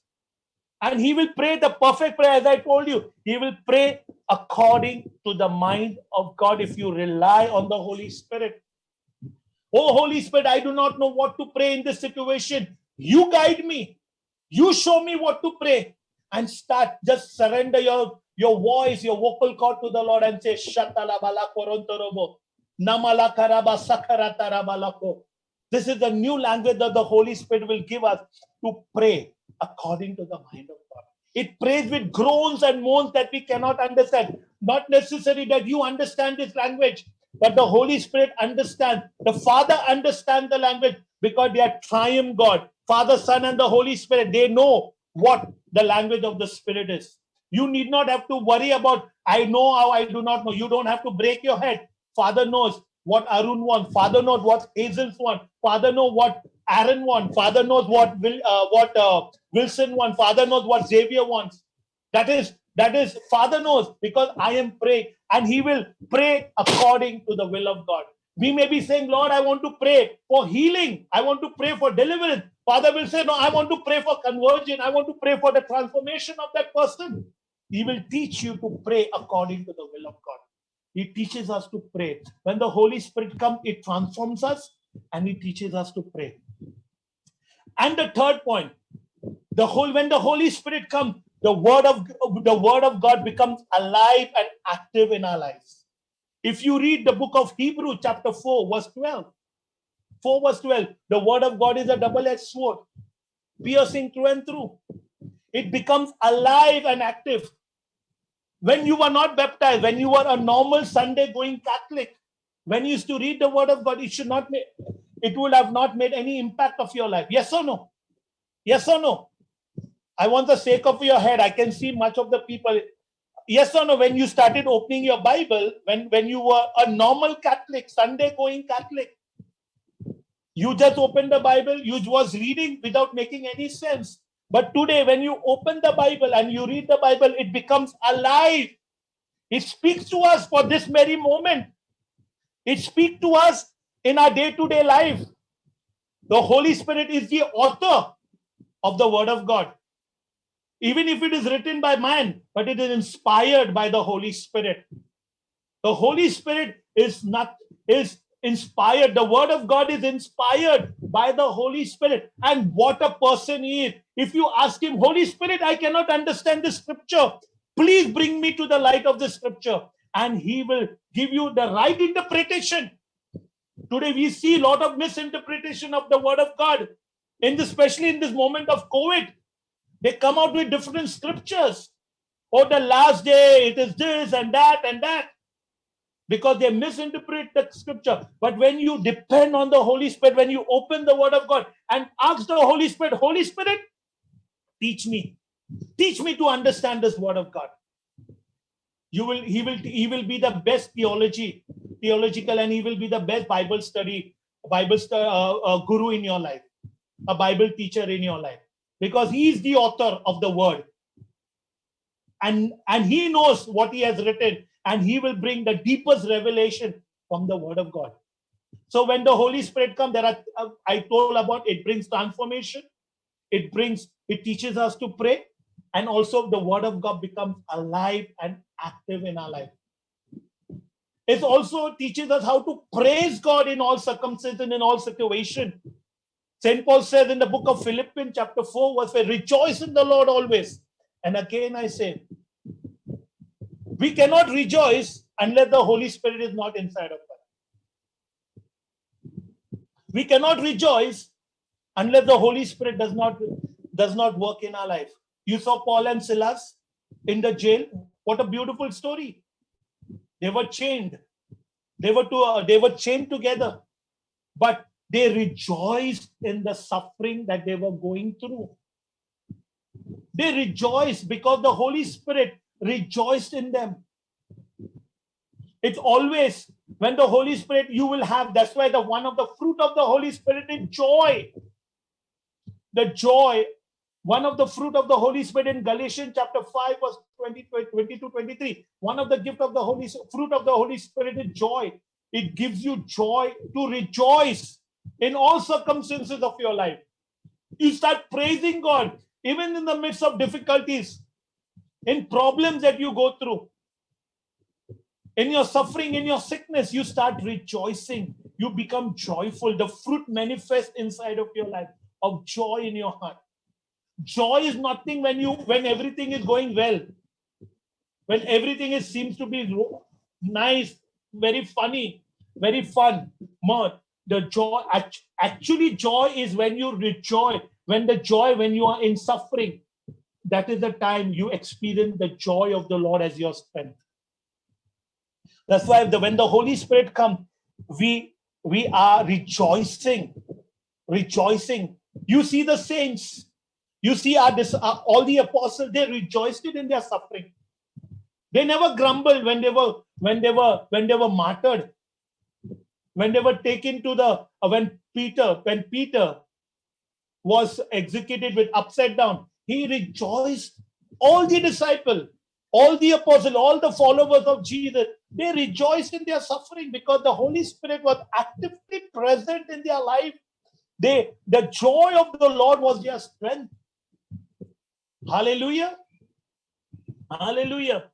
And He will pray the perfect prayer, as I told you. He will pray according to the mind of God if you rely on the Holy Spirit. Oh, Holy Spirit, I do not know what to pray in this situation. You guide me. You show me what to pray. And just surrender your voice, your vocal cord to the Lord and say, Shatalabala Korontorobo, Namala Karaba Sakarata. This is the new language that the Holy Spirit will give us to pray according to the mind of God. It prays with groans and moans that we cannot understand. Not necessary that you understand this language, but the Holy Spirit understands. The Father understands the language because they are triune God. Father, Son, and the Holy Spirit, they know what the language of the Spirit is. You need not have to worry about, I know how I do not know. You don't have to break your head. Father knows what Arun wants. Father knows what Hazel wants. Father knows what Aaron wants. Father knows what Wilson wants. Father knows what Xavier wants. That is, Father knows, because I am praying, and He will pray according to the will of God. We may be saying, Lord, I want to pray for healing. I want to pray for deliverance. Father will say, no, I want to pray for conversion. I want to pray for the transformation of that person. He will teach you to pray according to the will of God. He teaches us to pray. When the Holy Spirit comes, it transforms us and He teaches us to pray. And the third point, when the Holy Spirit comes, the word of God becomes alive and active in our lives. If you read the book of Hebrews, chapter 4, verse 12, the word of God is a double-edged sword, piercing through and through. It becomes alive and active. when you were not baptized, when you were a normal Sunday going Catholic, when you used to read the word of God, it would have not made any impact of your life. Yes or no? Yes or no? I want the sake of your head. I can see much of the people. Yes or no? When you started opening your Bible, when you were a normal Catholic, Sunday going Catholic, you just opened the Bible, you was reading without making any sense. But today, when you open the Bible and you read the Bible, it becomes alive. It speaks to us for this very moment. It speaks to us in our day-to-day life. The Holy Spirit is the author of the Word of God. Even if it is written by man, but it is inspired by the Holy Spirit. The Holy Spirit is inspired. The Word of God is inspired by the Holy Spirit. And what a person he is. If you ask him, Holy Spirit, I cannot understand this scripture. Please bring me to the light of the scripture. And he will give you the right interpretation. Today we see a lot of misinterpretation of the Word of God. Especially in this moment of COVID. They come out with different scriptures. Oh, the last day, it is this and that and that. Because they misinterpret the scripture. But when you depend on the Holy Spirit, when you open the Word of God and ask the Holy Spirit, teach me. Teach me to understand this Word of God. He will be the best theological, and he will be the best Bible guru in your life, a Bible teacher in your life. Because he is the author of the word. And he knows what he has written, and he will bring the deepest revelation from the Word of God. So when the Holy Spirit comes, I told about it brings transformation. It teaches us to pray, and also the Word of God becomes alive and active in our life. It also teaches us how to praise God in all circumstances and in all situations. St. Paul says in the book of Philippians chapter 4 verse 5, rejoice in the Lord always. And again I say, we cannot rejoice unless the Holy Spirit is not inside of us. We cannot rejoice unless the Holy Spirit does not work in our life. You saw Paul and Silas in the jail. What a beautiful story. They were chained. They were chained together. But they rejoiced in the suffering that they were going through. They rejoiced because the Holy Spirit rejoiced in them. It's always when the Holy Spirit you will have. That's why one of the fruit of the Holy Spirit is joy. The joy, one of the fruit of the Holy Spirit in Galatians chapter 5 verse 22-23. One of the gift of the fruit of the Holy Spirit is joy. It gives you joy to rejoice in all circumstances of your life. You start praising God even in the midst of difficulties, in problems that you go through, in your suffering, in your sickness. You start rejoicing. You become joyful. The fruit manifests inside of your life of joy in your heart. Joy is nothing when everything is going well, when everything seems to be nice, very funny, very fun. The joy, actually joy is when you rejoice. When you are in suffering, that is the time you experience the joy of the Lord as your strength. That's why when the Holy Spirit comes, we are rejoicing. You see the saints, you see all the apostles, they rejoiced in their suffering. They never grumbled when they were martyred. When they were taken to when Peter was executed with upside down, he rejoiced. All the disciples, all the apostles, all the followers of Jesus, they rejoiced in their suffering because the Holy Spirit was actively present in their life. The joy of the Lord was their strength. Hallelujah. Hallelujah.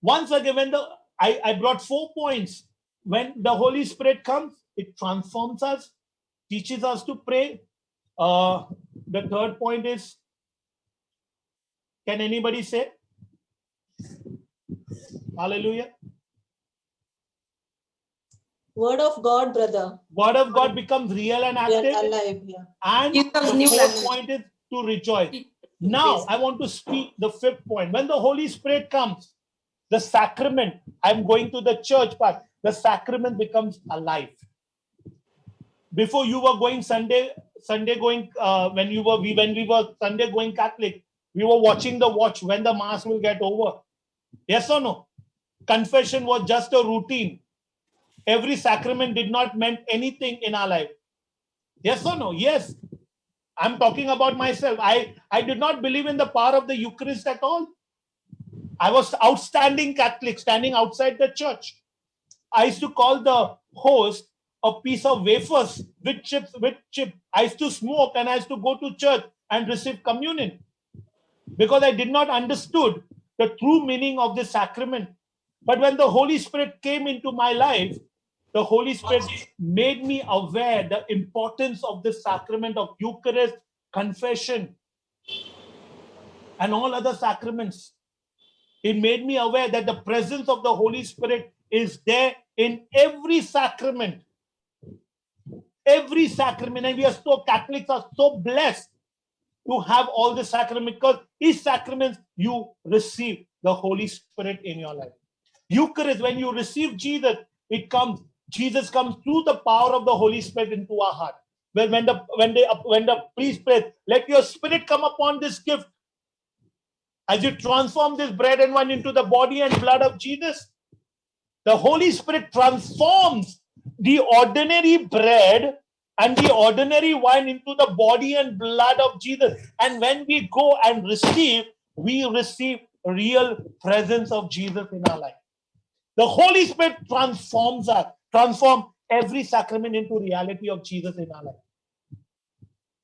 Once again, I brought 4 points. When the Holy Spirit comes, it transforms us, teaches us to pray. The third point is, can anybody say? Hallelujah. Word of God, brother. Word of God becomes real and active. We are alive, yeah. And Give us the new fourth language. point is to rejoice. Now, I want to speak the fifth point. When the Holy Spirit comes, The sacrament, I'm going to the church part, the sacrament becomes alive. Before you were going Sunday going, when we were Sunday going Catholic, we were watching the watch when the mass will get over. Yes or no? Confession was just a routine. Every sacrament did not mean anything in our life. Yes or no? Yes. I'm talking about myself. I did not believe in the power of the Eucharist at all. I was outstanding Catholic standing outside the church. I used to call the host a piece of wafers with chips. I used to smoke and I used to go to church and receive communion because I did not understood the true meaning of the sacrament. But when the Holy Spirit came into my life, the Holy Spirit made me aware the importance of the sacrament of Eucharist, confession, and all other sacraments. It made me aware that the presence of the Holy Spirit is there in every sacrament. Every sacrament. And we are so, Catholics are so blessed to have all the sacraments, because each sacrament you receive the Holy Spirit in your life. Eucharist, when you receive Jesus, Jesus comes through the power of the Holy Spirit into our heart. When the priest prays, let your spirit come upon this gift, as you transform this bread and wine into the body and blood of Jesus, the Holy Spirit transforms the ordinary bread and the ordinary wine into the body and blood of Jesus. And when we go and receive, we receive real presence of Jesus in our life. The Holy Spirit transforms us, transform every sacrament into reality of Jesus in our life.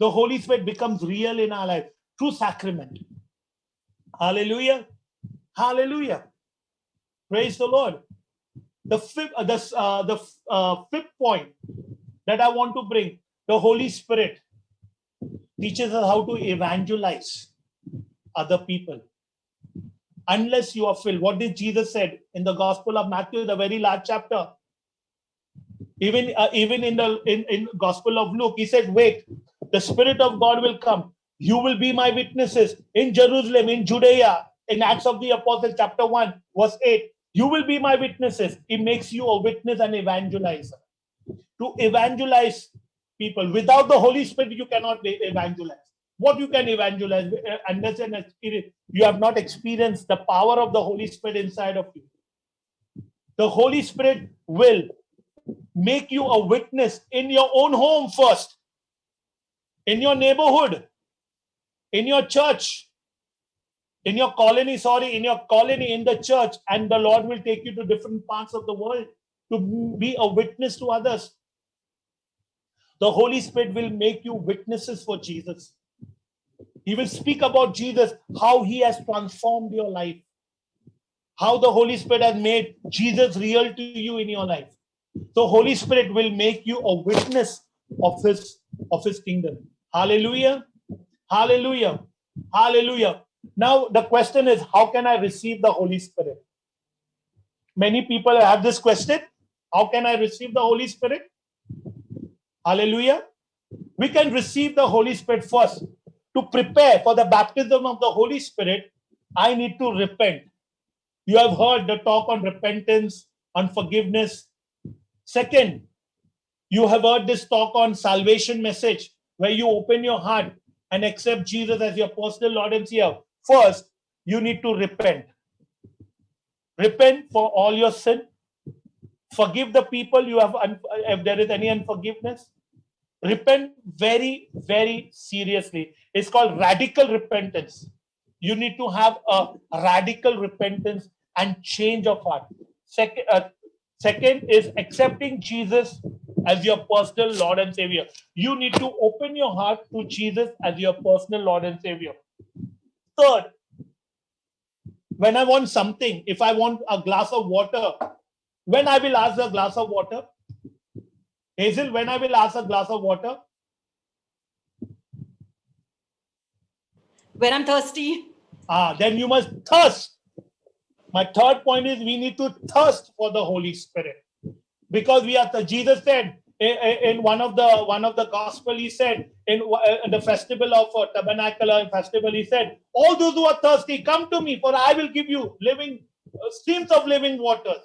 The Holy Spirit becomes real in our life through sacrament. Hallelujah. Hallelujah. Praise the Lord. The fifth point that I want to bring, the Holy Spirit teaches us how to evangelize other people. Unless you are filled. What did Jesus said in the Gospel of Matthew, the very last chapter? Even in Gospel of Luke, he said, wait, the Spirit of God will come. You will be my witnesses in Jerusalem, in Judea, in Acts of the Apostles, chapter 1, verse 8. You will be my witnesses. It makes you a witness and evangelizer. To evangelize people. Without the Holy Spirit, you cannot evangelize. What you can evangelize, unless you have not experienced the power of the Holy Spirit inside of you. The Holy Spirit will make you a witness in your own home first, in your neighborhood, in your church, in your colony, in the church, and the Lord will take you to different parts of the world to be a witness to others. The Holy Spirit will make you witnesses for Jesus. He will speak about Jesus, how he has transformed your life, how the Holy Spirit has made Jesus real to you in your life. The Holy Spirit will make you a witness of his kingdom. Hallelujah. Hallelujah. Hallelujah. Now the question is, how can I receive the Holy Spirit? Many people have this question. How can I receive the Holy Spirit? Hallelujah. We can receive the Holy Spirit first. To prepare for the baptism of the Holy Spirit, I need to repent. You have heard the talk on repentance, on forgiveness. Second, you have heard this talk on salvation message, where you open your heart and accept Jesus as your personal Lord and Savior. First, you need to repent. Repent for all your sin. Forgive the people you have, if there is any unforgiveness. Repent very, very seriously. It's called radical repentance. You need to have a radical repentance and change of heart. Second is accepting Jesus as your personal Lord and Savior. You need to open your heart to Jesus as your personal Lord and Savior. Third, when I want something, if I want a glass of water, when I will ask a glass of water? Hazel, when I will ask a glass of water? When I'm thirsty. Then you must thirst. My third point is we need to thirst for the Holy Spirit, because Jesus said in one of the gospel, he said in the festival of Tabernacle festival, he said, all those who are thirsty, come to me, for I will give you living streams of living waters.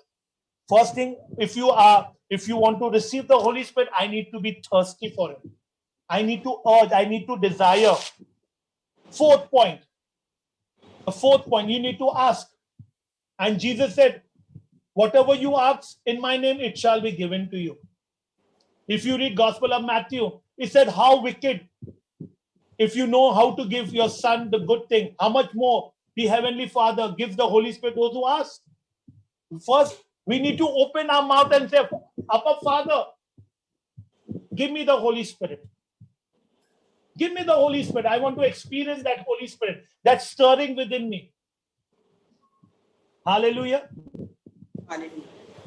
First thing, if you want to receive the Holy Spirit, I need to be thirsty for it. I need to urge, I need to desire. Fourth point. The fourth point, you need to ask. And Jesus said, whatever you ask in my name, it shall be given to you. If you read Gospel of Matthew, it said, how wicked. If you know how to give your son the good thing, how much more the Heavenly Father gives the Holy Spirit those who ask. First, we need to open our mouth and say, Abba Father, give me the Holy Spirit. Give me the Holy Spirit. I want to experience that Holy Spirit, that stirring within me. Hallelujah.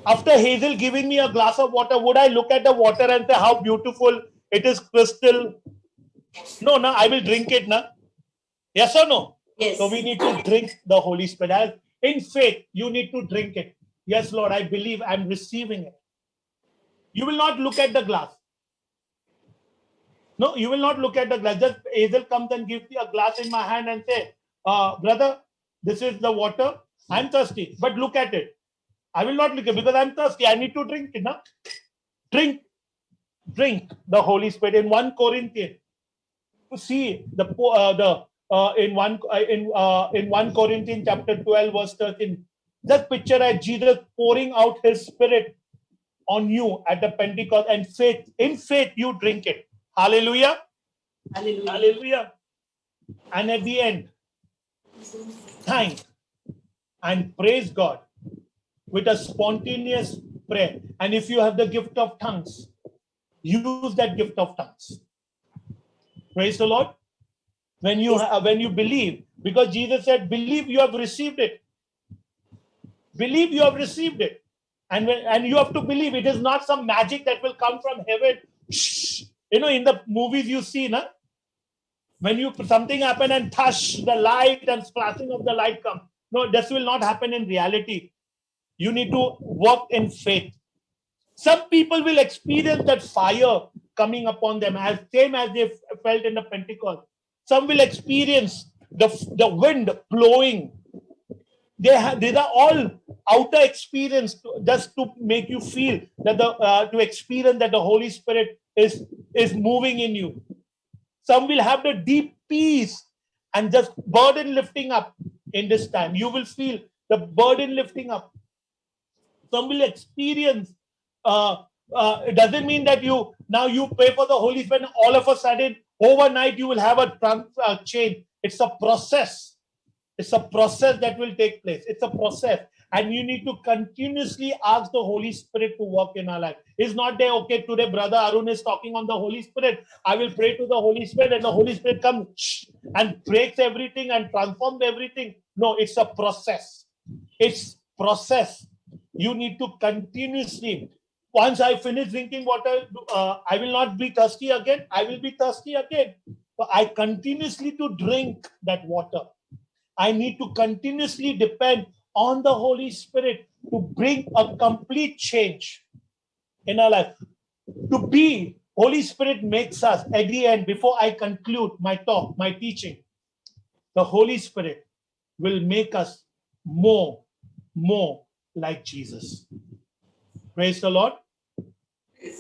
After Hazel giving me a glass of water, would I look at the water and say, how beautiful, it is crystal? No, I will drink it, na? Yes or no? Yes. So we need to drink the Holy Spirit. In faith, you need to drink it. Yes, Lord, I believe I'm receiving it. You will not look at the glass. No, you will not look at the glass. Just Hazel comes and gives me a glass in my hand and say, brother, this is the water. I'm thirsty, but look at it. I will not look at it because I'm thirsty. I need to drink it. Na? Drink the Holy Spirit. In 1 Corinthians, you see in 1 Corinthians chapter 12 verse 13. Just picture at Jesus pouring out His Spirit on you at the Pentecost, and in faith you drink it. Hallelujah. Hallelujah. Hallelujah. And at the end, thank and praise God with a spontaneous prayer. And if you have the gift of tongues, use that gift of tongues. Praise the Lord. When you believe, because Jesus said, believe you have received it. Believe you have received it. And you have to believe it is not some magic that will come from heaven. Shh. You know, in the movies you see, na? When something happen and touch the light and splashing of the light come. No, this will not happen in reality. You need to walk in faith. Some people will experience that fire coming upon them, as same as they felt in the Pentecost. Some will experience the wind blowing. These are all outer experience just to make you feel that to experience that the Holy Spirit is moving in you. Some will have the deep peace and just burden lifting up in this time. You will feel the burden lifting up. Some will experience. It doesn't mean that you pray for the Holy Spirit and all of a sudden overnight you will have a change. It's a process. It's a process that will take place. It's a process. And you need to continuously ask the Holy Spirit to work in our life. It's not that, okay, today Brother Arun is talking on the Holy Spirit. I will pray to the Holy Spirit and the Holy Spirit comes and breaks everything and transforms everything. No, it's a process. It's process. You need to continuously. Once I finish drinking water, I will not be thirsty again. I will be thirsty again. So I continuously to drink that water. I need to continuously depend on the Holy Spirit to bring a complete change in our life. To be, Holy Spirit makes us, at the end, before I conclude my talk, my teaching, the Holy Spirit will make us more like Jesus. Praise the Lord.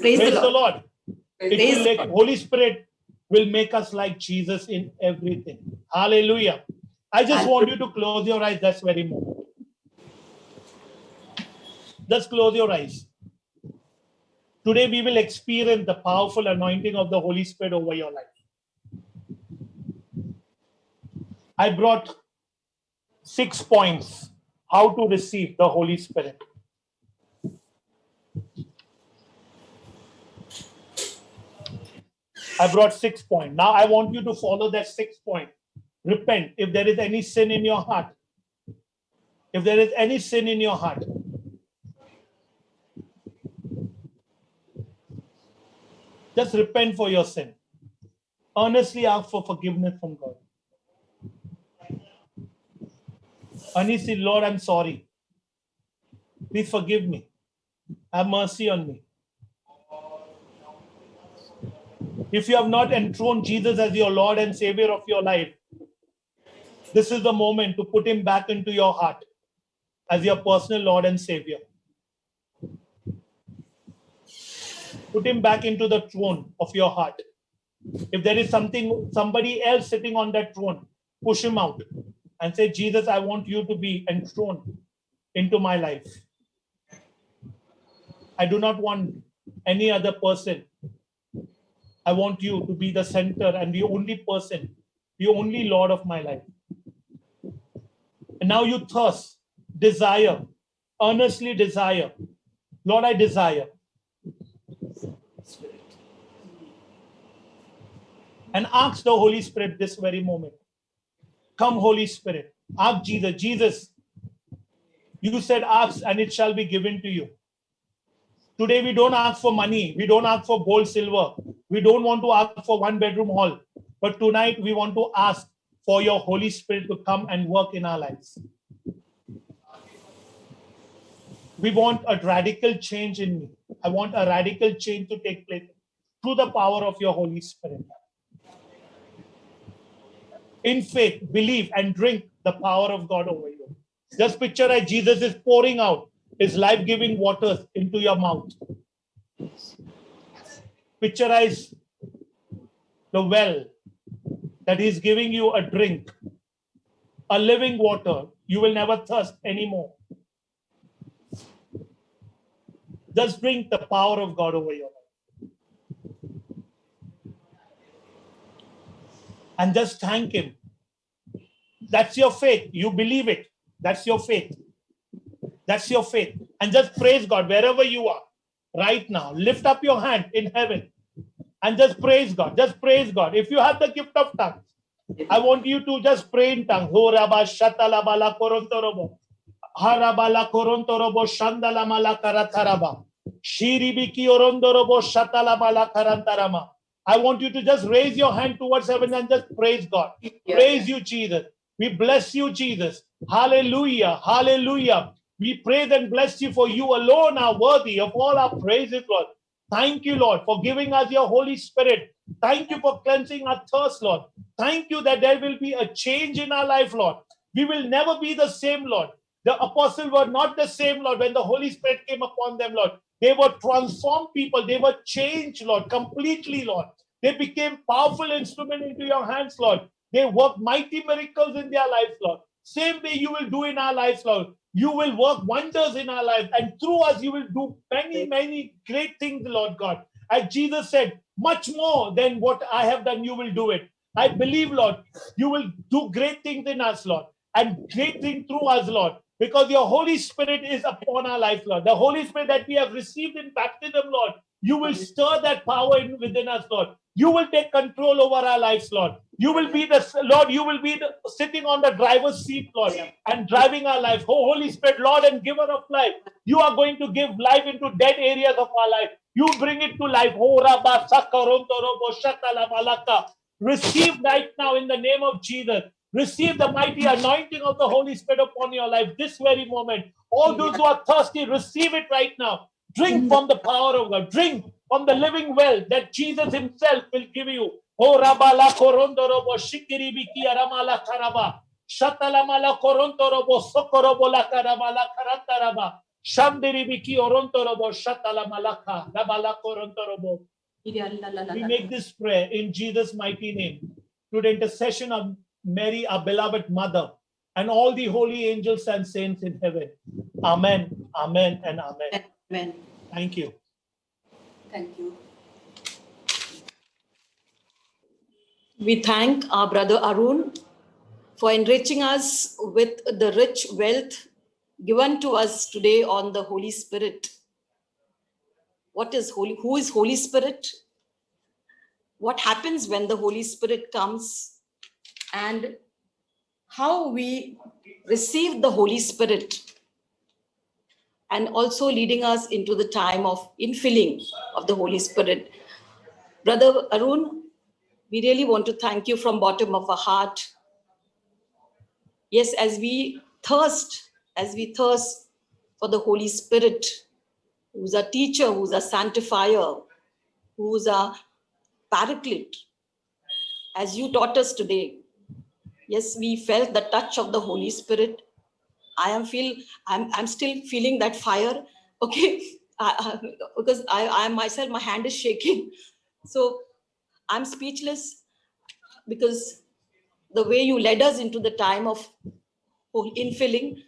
Praise the Lord. Holy Spirit will make us like Jesus in everything. Hallelujah. I just want you to close your eyes. That's very moment. Just close your eyes. Today we will experience the powerful anointing of the Holy Spirit over your life. I brought 6 points how to receive the Holy Spirit. I brought 6 points. Now I want you to follow that 6 point. Repent if there is any sin in your heart. If there is any sin in your heart. Just repent for your sin. Earnestly ask for forgiveness from God. Honestly, Lord, I'm sorry. Please forgive me. Have mercy on me. If you have not enthroned Jesus as your Lord and Savior of your life, this is the moment to put Him back into your heart as your personal Lord and Savior. Put him back into the throne of your heart. If there is somebody else sitting on that throne, push him out and say, Jesus, I want you to be enthroned into my life. I do not want any other person. I want you to be the center and the only person, the only Lord of my life. And now you thirst, desire, earnestly desire. Lord, I desire. And ask the Holy Spirit this very moment. Come, Holy Spirit. Ask Jesus. Jesus, you said ask and it shall be given to you. Today we don't ask for money. We don't ask for gold, silver. We don't want to ask for 1-bedroom hall. But tonight we want to ask for your Holy Spirit to come and work in our lives. We want a radical change in me. I want a radical change to take place through the power of your Holy Spirit. In faith, believe and drink the power of God over you. Just picture as Jesus is pouring out his life-giving waters into your mouth. Pictureize the well that he's giving you a drink, a living water. You will never thirst anymore. Just drink the power of God over your life. And just thank him. That's your faith. You believe it. That's your faith. That's your faith. And just praise God wherever you are right now. Lift up your hand in heaven and just praise God. Just praise God. If you have the gift of tongues, I want you to just pray in tongues. Harabala korontorobo shandala malakarataraba. Shiribiki orondorobo shatala malakarantarama. I want you to just raise your hand towards heaven and just praise God. Praise you, Jesus. We bless you, Jesus. Hallelujah. Hallelujah. We praise and bless you, for you alone are worthy of all our praises, Lord. Thank you, Lord, for giving us your Holy Spirit. Thank you for cleansing our thirst, Lord. Thank you that there will be a change in our life, Lord. We will never be the same, Lord. The apostles were not the same, Lord, when the Holy Spirit came upon them, Lord. They were transformed people. They were changed, Lord, completely, Lord. They became powerful instruments into your hands, Lord. They work mighty miracles in their lives, Lord. Same way you will do in our lives, Lord. You will work wonders in our lives, and through us you will do many, many great things, Lord God. As Jesus said, much more than what I have done, you will do it. I believe, Lord, you will do great things in us, Lord, and great things through us, Lord, because your Holy Spirit is upon our life, Lord. The Holy Spirit that we have received in baptism, Lord, you will stir that power within us, Lord. You will take control over our lives, Lord. You will be sitting on the driver's seat, Lord, and driving our life. Oh, Holy Spirit, Lord and giver of life, you are going to give life into dead areas of our life. You bring it to life. Oh, Rabba Sakaronto Robo Shatala Malaka. Receive right now in the name of Jesus. Receive the mighty anointing of the Holy Spirit upon your life this very moment. All those who are thirsty, receive it right now. Drink from the power of God. Drink from the living well that Jesus himself will give you. Oh, Rabala Korondo Robo Shikiri Biki Aramala Karaba. Shatalamala Koronto Robo Sokorobo La Karabala Karantaraba. Shandiri Biki Oronto Robo Shatalamalaka. Rabala Koronto Robo. We make this prayer in Jesus' mighty name, through the intercession of Mary, our beloved mother, and all the holy angels and saints in heaven. Amen, amen, and amen. Amen. Thank you. Thank you. We thank our brother Arun for enriching us with the rich wealth given to us today on the Holy Spirit. What is holy? Who is Holy Spirit? What happens when the Holy Spirit comes, and how we receive the Holy Spirit, and also leading us into the time of infilling of the Holy Spirit. Brother Arun, we really want to thank you from bottom of our heart. Yes, as we thirst for the Holy Spirit, who's a teacher, who's a sanctifier, who's a paraclete, as you taught us today. Yes, we felt the touch of the Holy Spirit. I'm still feeling that fire. Okay, because I myself, my hand is shaking. So I'm speechless because the way you led us into the time of infilling,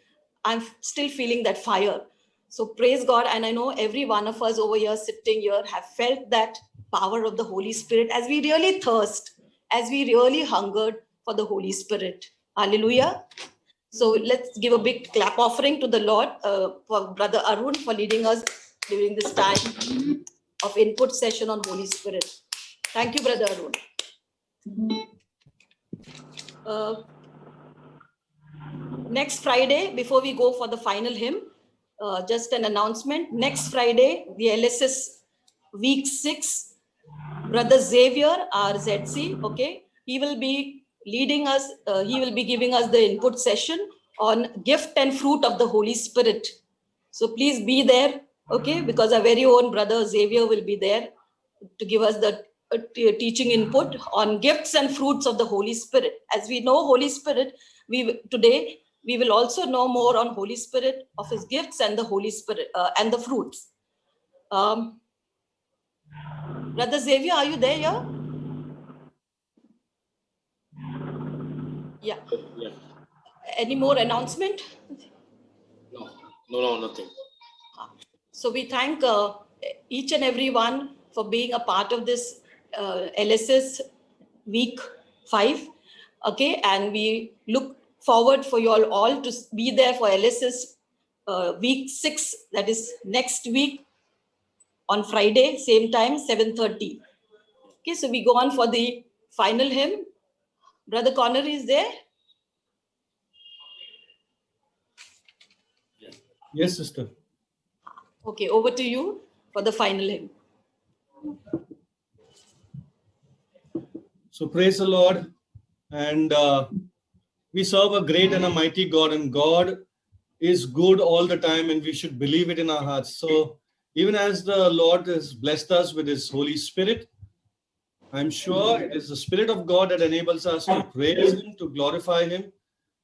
I'm still feeling that fire. So praise God. And I know every one of us over here sitting here have felt that power of the Holy Spirit as we really thirst, as we really hungered for the Holy Spirit. Hallelujah. So let's give a big clap offering to the Lord for Brother Arun for leading us during this time of input session on Holy Spirit. Thank you, Brother Arun. Next Friday, before we go for the final hymn, just an announcement. Next Friday, the LSS week 6, Brother Xavier, our ZC, okay, he will be leading us, he will be giving us the input session on gift and fruit of the Holy Spirit. So please be there, okay, because our very own Brother Xavier will be there to give us the teaching input on gifts and fruits of the Holy Spirit. As we know Holy Spirit, today we will also know more on Holy Spirit, of his gifts and the Holy Spirit and the fruits. Brother Xavier, are you there? Yeah. Yeah. Any more announcement? No, nothing. So we thank each and every one for being a part of this LSS week 5. Okay, and we look forward for you all to be there for LSS week 6, that is next week on Friday, same time, 7:30. Okay, so we go on for the final hymn. Brother Connor is there? Yes, sister. Okay, over to you for the final hymn. So praise the Lord. And we serve a great and a mighty God, and God is good all the time, and we should believe it in our hearts. So even as the Lord has blessed us with his Holy Spirit, I'm sure it is the Spirit of God that enables us to praise him, to glorify him.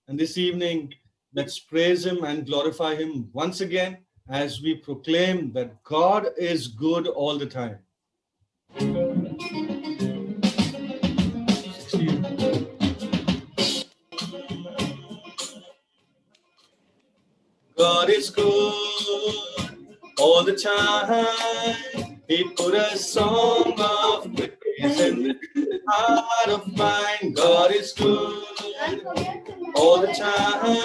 And this evening, let's praise him and glorify him once again as we proclaim that God is good all the time. God is good all the time. He put a song of praise in the heart of mine. God is good all the time.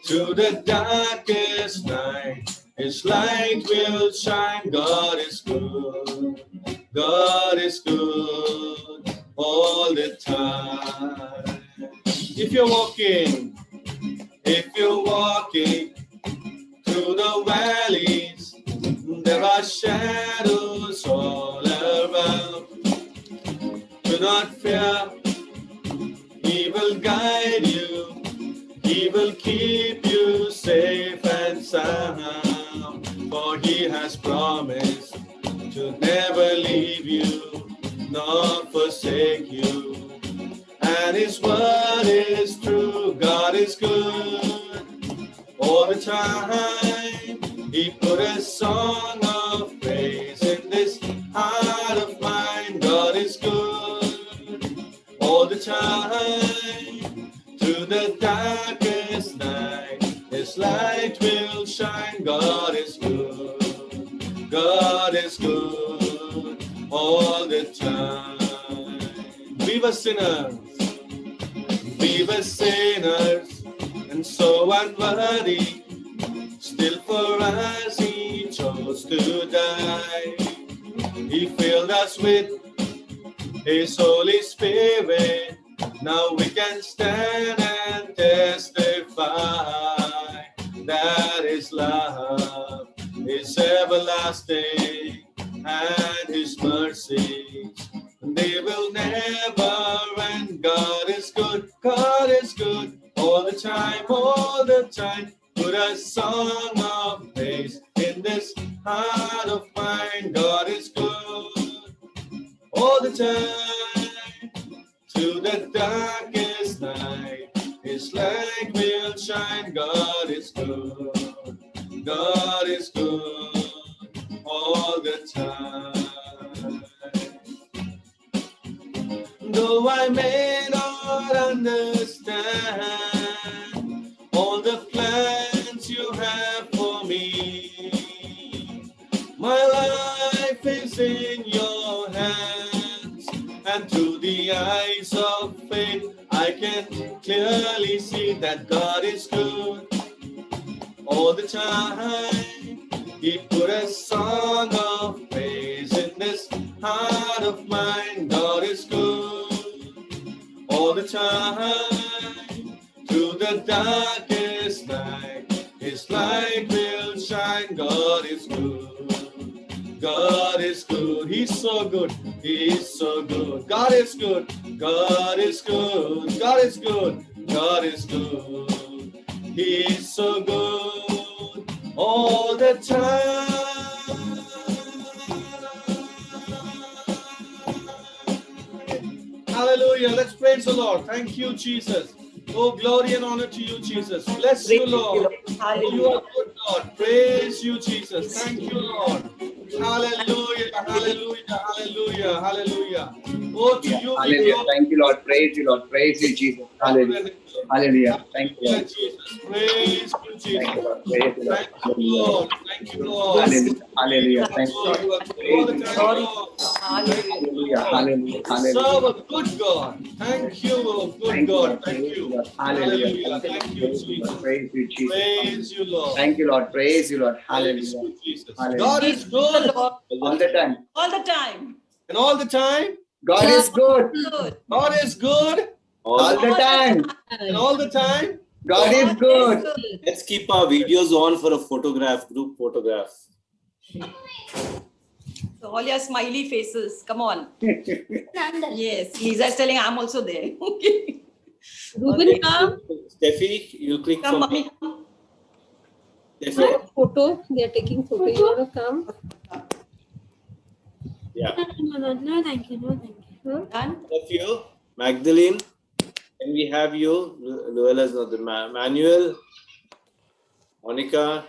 Through the darkest night, his light will shine. God is good. God is good all the time. If you're walking through the valleys, there are shadows all around. Do not fear, he will guide you, he will keep you safe and sound. For he has promised to never leave you, nor forsake you. And his word is true. God is good all the time. He put a song of praise in this heart of mine. God is good all the time. Through the darkest night, his light will shine. God is good. God is good all the time. We were sinners, and so unworthy. Still for us he chose to die. He filled us with his Holy Spirit. Now we can stand and testify that his love is everlasting and his mercies, they will never end. God is good all the time, Put a song of praise in this heart of mine. God is good all the time. To the darkest night, his light will shine. God is good. God is good all the time. Though I may not understand all the plans you have for me, my life is in your hands, and through the eyes of faith, I can clearly see that God is good all the time. He put a song of praise in this heart of mine. God is good all the time. Through the darkest night, His light will shine. God is good. God is good. He's so good. He's so good. God is good. God is good. God is good. God is good. He's so good all the time. Hallelujah. Let's praise the Lord. Thank you, Jesus. Oh, glory and honor to you, Jesus. Bless you, Lord. Oh, you are good, God. Praise you, Jesus. Thank you, Lord. Hallelujah. Hallelujah. Hallelujah. Hallelujah. Oh, to you be Hallelujah. glory. Thank you, Lord. Praise you, Lord. Praise you, Jesus. Hallelujah. Hallelujah. Thank you, Lord. Jesus. Praise you, Jesus. Thank you, Lord. Praise you, Lord. Thank you, Lord. Thank you, Lord. Hallelujah. Hallelujah. Thank you, Oh, Lord. you are good all the time, Glory. Lord. Hallelujah. Hallelujah. We serve Hallelujah. a good God. Thank you, good Thank you, God. Lord. Thank Praise you, you. Lord. Hallelujah. Hallelujah. Thank you, Praise you, Jesus. Lord. Praise you, Jesus. Praise you, Lord. Thank you, Lord. Praise you, Lord. Praise Hallelujah. you, Jesus. Hallelujah. God is Jesus is good the Lord All the time. all the time. and all the time. God is good. Good. God is good All the time. and all the time. God is good. Let's keep our videos on for a photograph, group photograph. So all your smiley faces. Come on. Yes. Lisa is telling I'm also there. Okay. Okay. Steffi, you click Come, for mommy. Steffi. Photo. They are taking photo. You want to come? Yeah. No, thank you. No, thank you. Done. Of you, Magdalene. Can we have you? Luella's not the Manuel, Monica,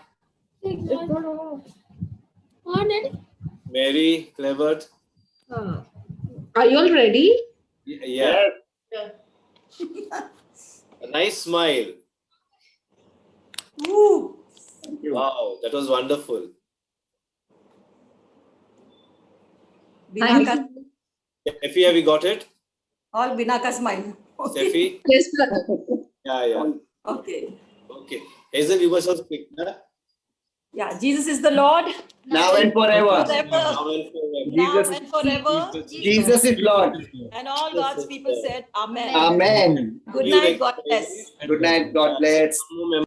Mary, Clevert. Are you all ready? Yeah. A nice smile. Woo. Wow, that was wonderful. Binaka. Steffi, have you got it? All Binaka smile. Okay. Steffi? Yes, brother. Yeah. Okay. Okay. Hazel, you must also click. Huh? Yeah. Jesus is the Lord. Now and forever. Forever. Now and forever. Now Jesus- and forever. Jesus is Lord. And all God's people said, Amen. Amen. Good You night. God bless. Good night. God bless. Some more